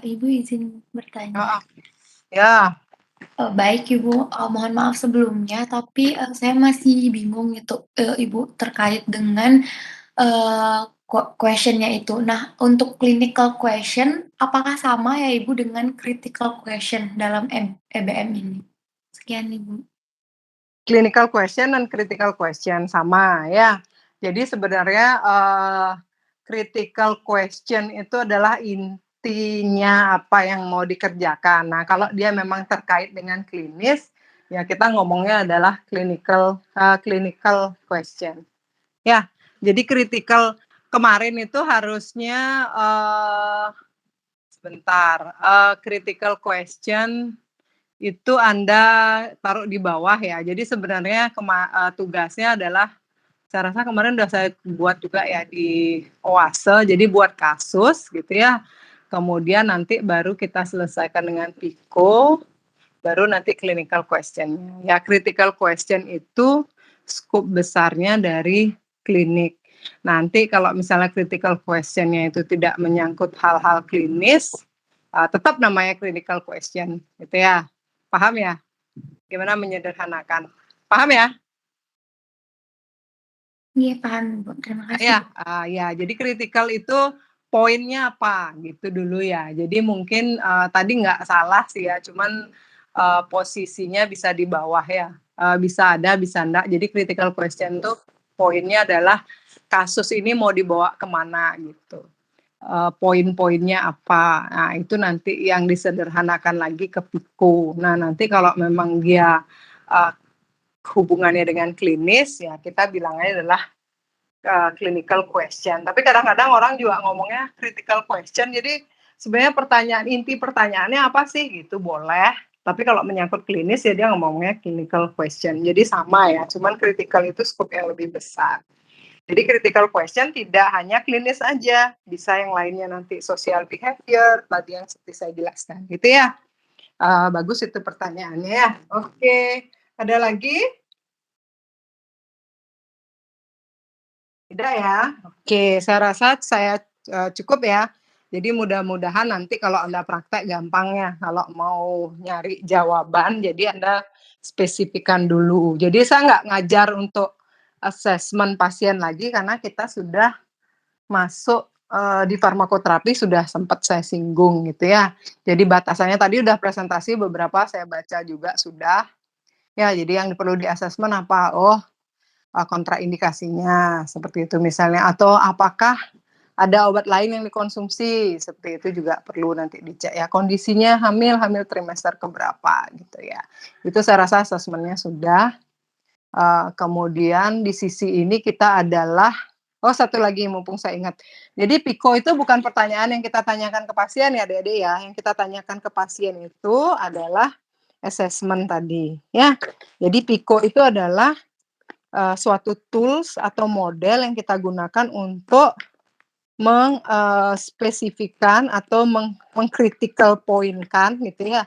Ibu izin bertanya. Ya. Baik Ibu, mohon maaf sebelumnya, tapi, saya masih bingung gitu, Ibu, terkait dengan, question-nya itu. Nah, untuk clinical question, apakah sama ya Ibu dengan critical question dalam EBM ini? Sekian Ibu. Clinical question dan critical question sama ya. Jadi sebenarnya critical question itu adalah intinya apa yang mau dikerjakan. Nah, kalau dia memang terkait dengan klinis, ya kita ngomongnya adalah clinical question. Ya, jadi critical kemarin itu harusnya critical question itu Anda taruh di bawah ya. Jadi sebenarnya tugasnya adalah saya rasa kemarin udah saya buat juga ya di OASE, jadi buat kasus gitu ya. Kemudian nanti baru kita selesaikan dengan PICO, baru nanti clinical question. Ya, critical question itu scope besarnya dari klinik. Nanti kalau misalnya critical question-nya itu tidak menyangkut hal-hal klinis, tetap namanya clinical question gitu ya. Paham ya? Gimana menyederhanakan? Paham ya? Iya paham Ibu, terima kasih. Ya, jadi kritikal itu poinnya apa gitu dulu ya. Jadi mungkin tadi nggak salah sih ya, cuman posisinya bisa di bawah ya. Bisa ada, bisa enggak. Jadi critical question tuh poinnya adalah kasus ini mau dibawa kemana gitu. Poin-poinnya apa. Nah, itu nanti yang disederhanakan lagi ke PICO. Nah, nanti kalau memang dia hubungannya dengan klinis, ya kita bilangnya adalah clinical question. Tapi kadang-kadang orang juga ngomongnya critical question. Jadi sebenarnya inti pertanyaannya apa sih gitu boleh. Tapi kalau menyangkut klinis ya dia ngomongnya clinical question. Jadi sama ya, cuman critical itu scope yang lebih besar. Jadi critical question tidak hanya klinis aja, bisa yang lainnya nanti social behavior, tadi yang seperti saya jelaskan gitu ya. Bagus itu pertanyaannya ya. Oke, ada lagi? Tidak ya? Oke, saya rasa saya cukup ya. Jadi mudah-mudahan nanti kalau Anda praktek gampang ya, kalau mau nyari jawaban, jadi Anda spesifikkan dulu. Jadi saya nggak ngajar untuk assessment pasien lagi karena kita sudah masuk di farmakoterapi sudah sempat saya singgung gitu ya. Jadi batasannya tadi udah presentasi beberapa saya baca juga sudah. Ya, jadi yang perlu di assessment apa? Oh, kontraindikasinya seperti itu misalnya, atau apakah ada obat lain yang dikonsumsi, seperti itu juga perlu nanti dicek ya, kondisinya hamil trimester keberapa gitu ya. Itu saya rasa asesmennya sudah. Kemudian di sisi ini kita adalah satu lagi mumpung saya ingat. Jadi PICO itu bukan pertanyaan yang kita tanyakan ke pasien ya Adik-adik ya, yang kita tanyakan ke pasien itu adalah assessment tadi ya. Jadi PICO itu adalah suatu tools atau model yang kita gunakan untuk spesifikkan atau mengkritikal poinkan gitu ya,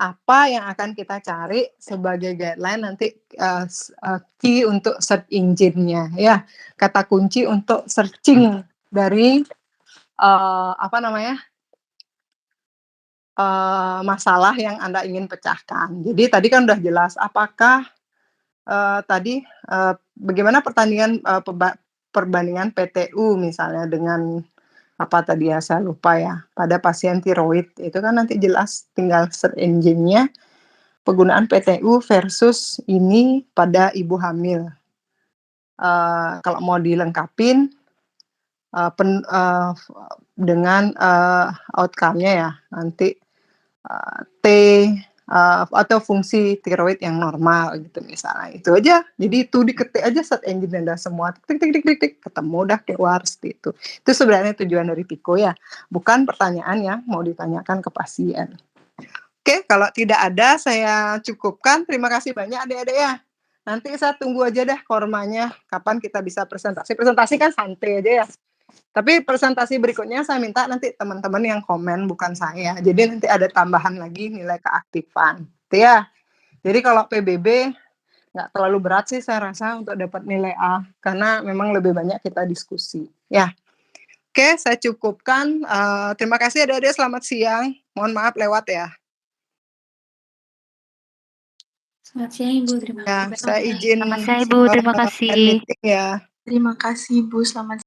apa yang akan kita cari sebagai guideline nanti key untuk search engine-nya ya, kata kunci untuk searching dari masalah yang Anda ingin pecahkan. Jadi tadi kan udah jelas apakah bagaimana perbandingan PTU misalnya dengan apa tadi ya, saya lupa ya, pada pasien tiroid, itu kan nanti jelas tinggal search engine-nya penggunaan PTU versus ini pada ibu hamil. Kalau mau dilengkapin dengan outcome-nya ya, nanti T atau fungsi tiroid yang normal gitu misalnya, itu aja. Jadi itu diketik aja search engine Anda semua, tik ketemu dah keluar seperti itu. Itu sebenarnya tujuan dari PICO ya, bukan pertanyaan yang mau ditanyakan ke pasien. Oke, kalau tidak ada saya cukupkan. Terima kasih banyak adik-adik ya. Nanti saya tunggu aja deh kormanya kapan kita bisa presentasi. Presentasi kan santai aja ya. Tapi presentasi berikutnya saya minta nanti teman-teman yang komen, bukan saya. Jadi nanti ada tambahan lagi nilai keaktifan. Gitu ya. Jadi kalau PBB nggak terlalu berat sih saya rasa untuk dapat nilai A. Karena memang lebih banyak kita diskusi. Ya. Oke, saya cukupkan. Terima kasih adik-adik, selamat siang. Mohon maaf lewat ya. Selamat siang Ibu, terima Ya, kasih saya banyak. izin Selamat siang Ibu, terima kasih. meeting ya. Terima kasih Ibu, selamat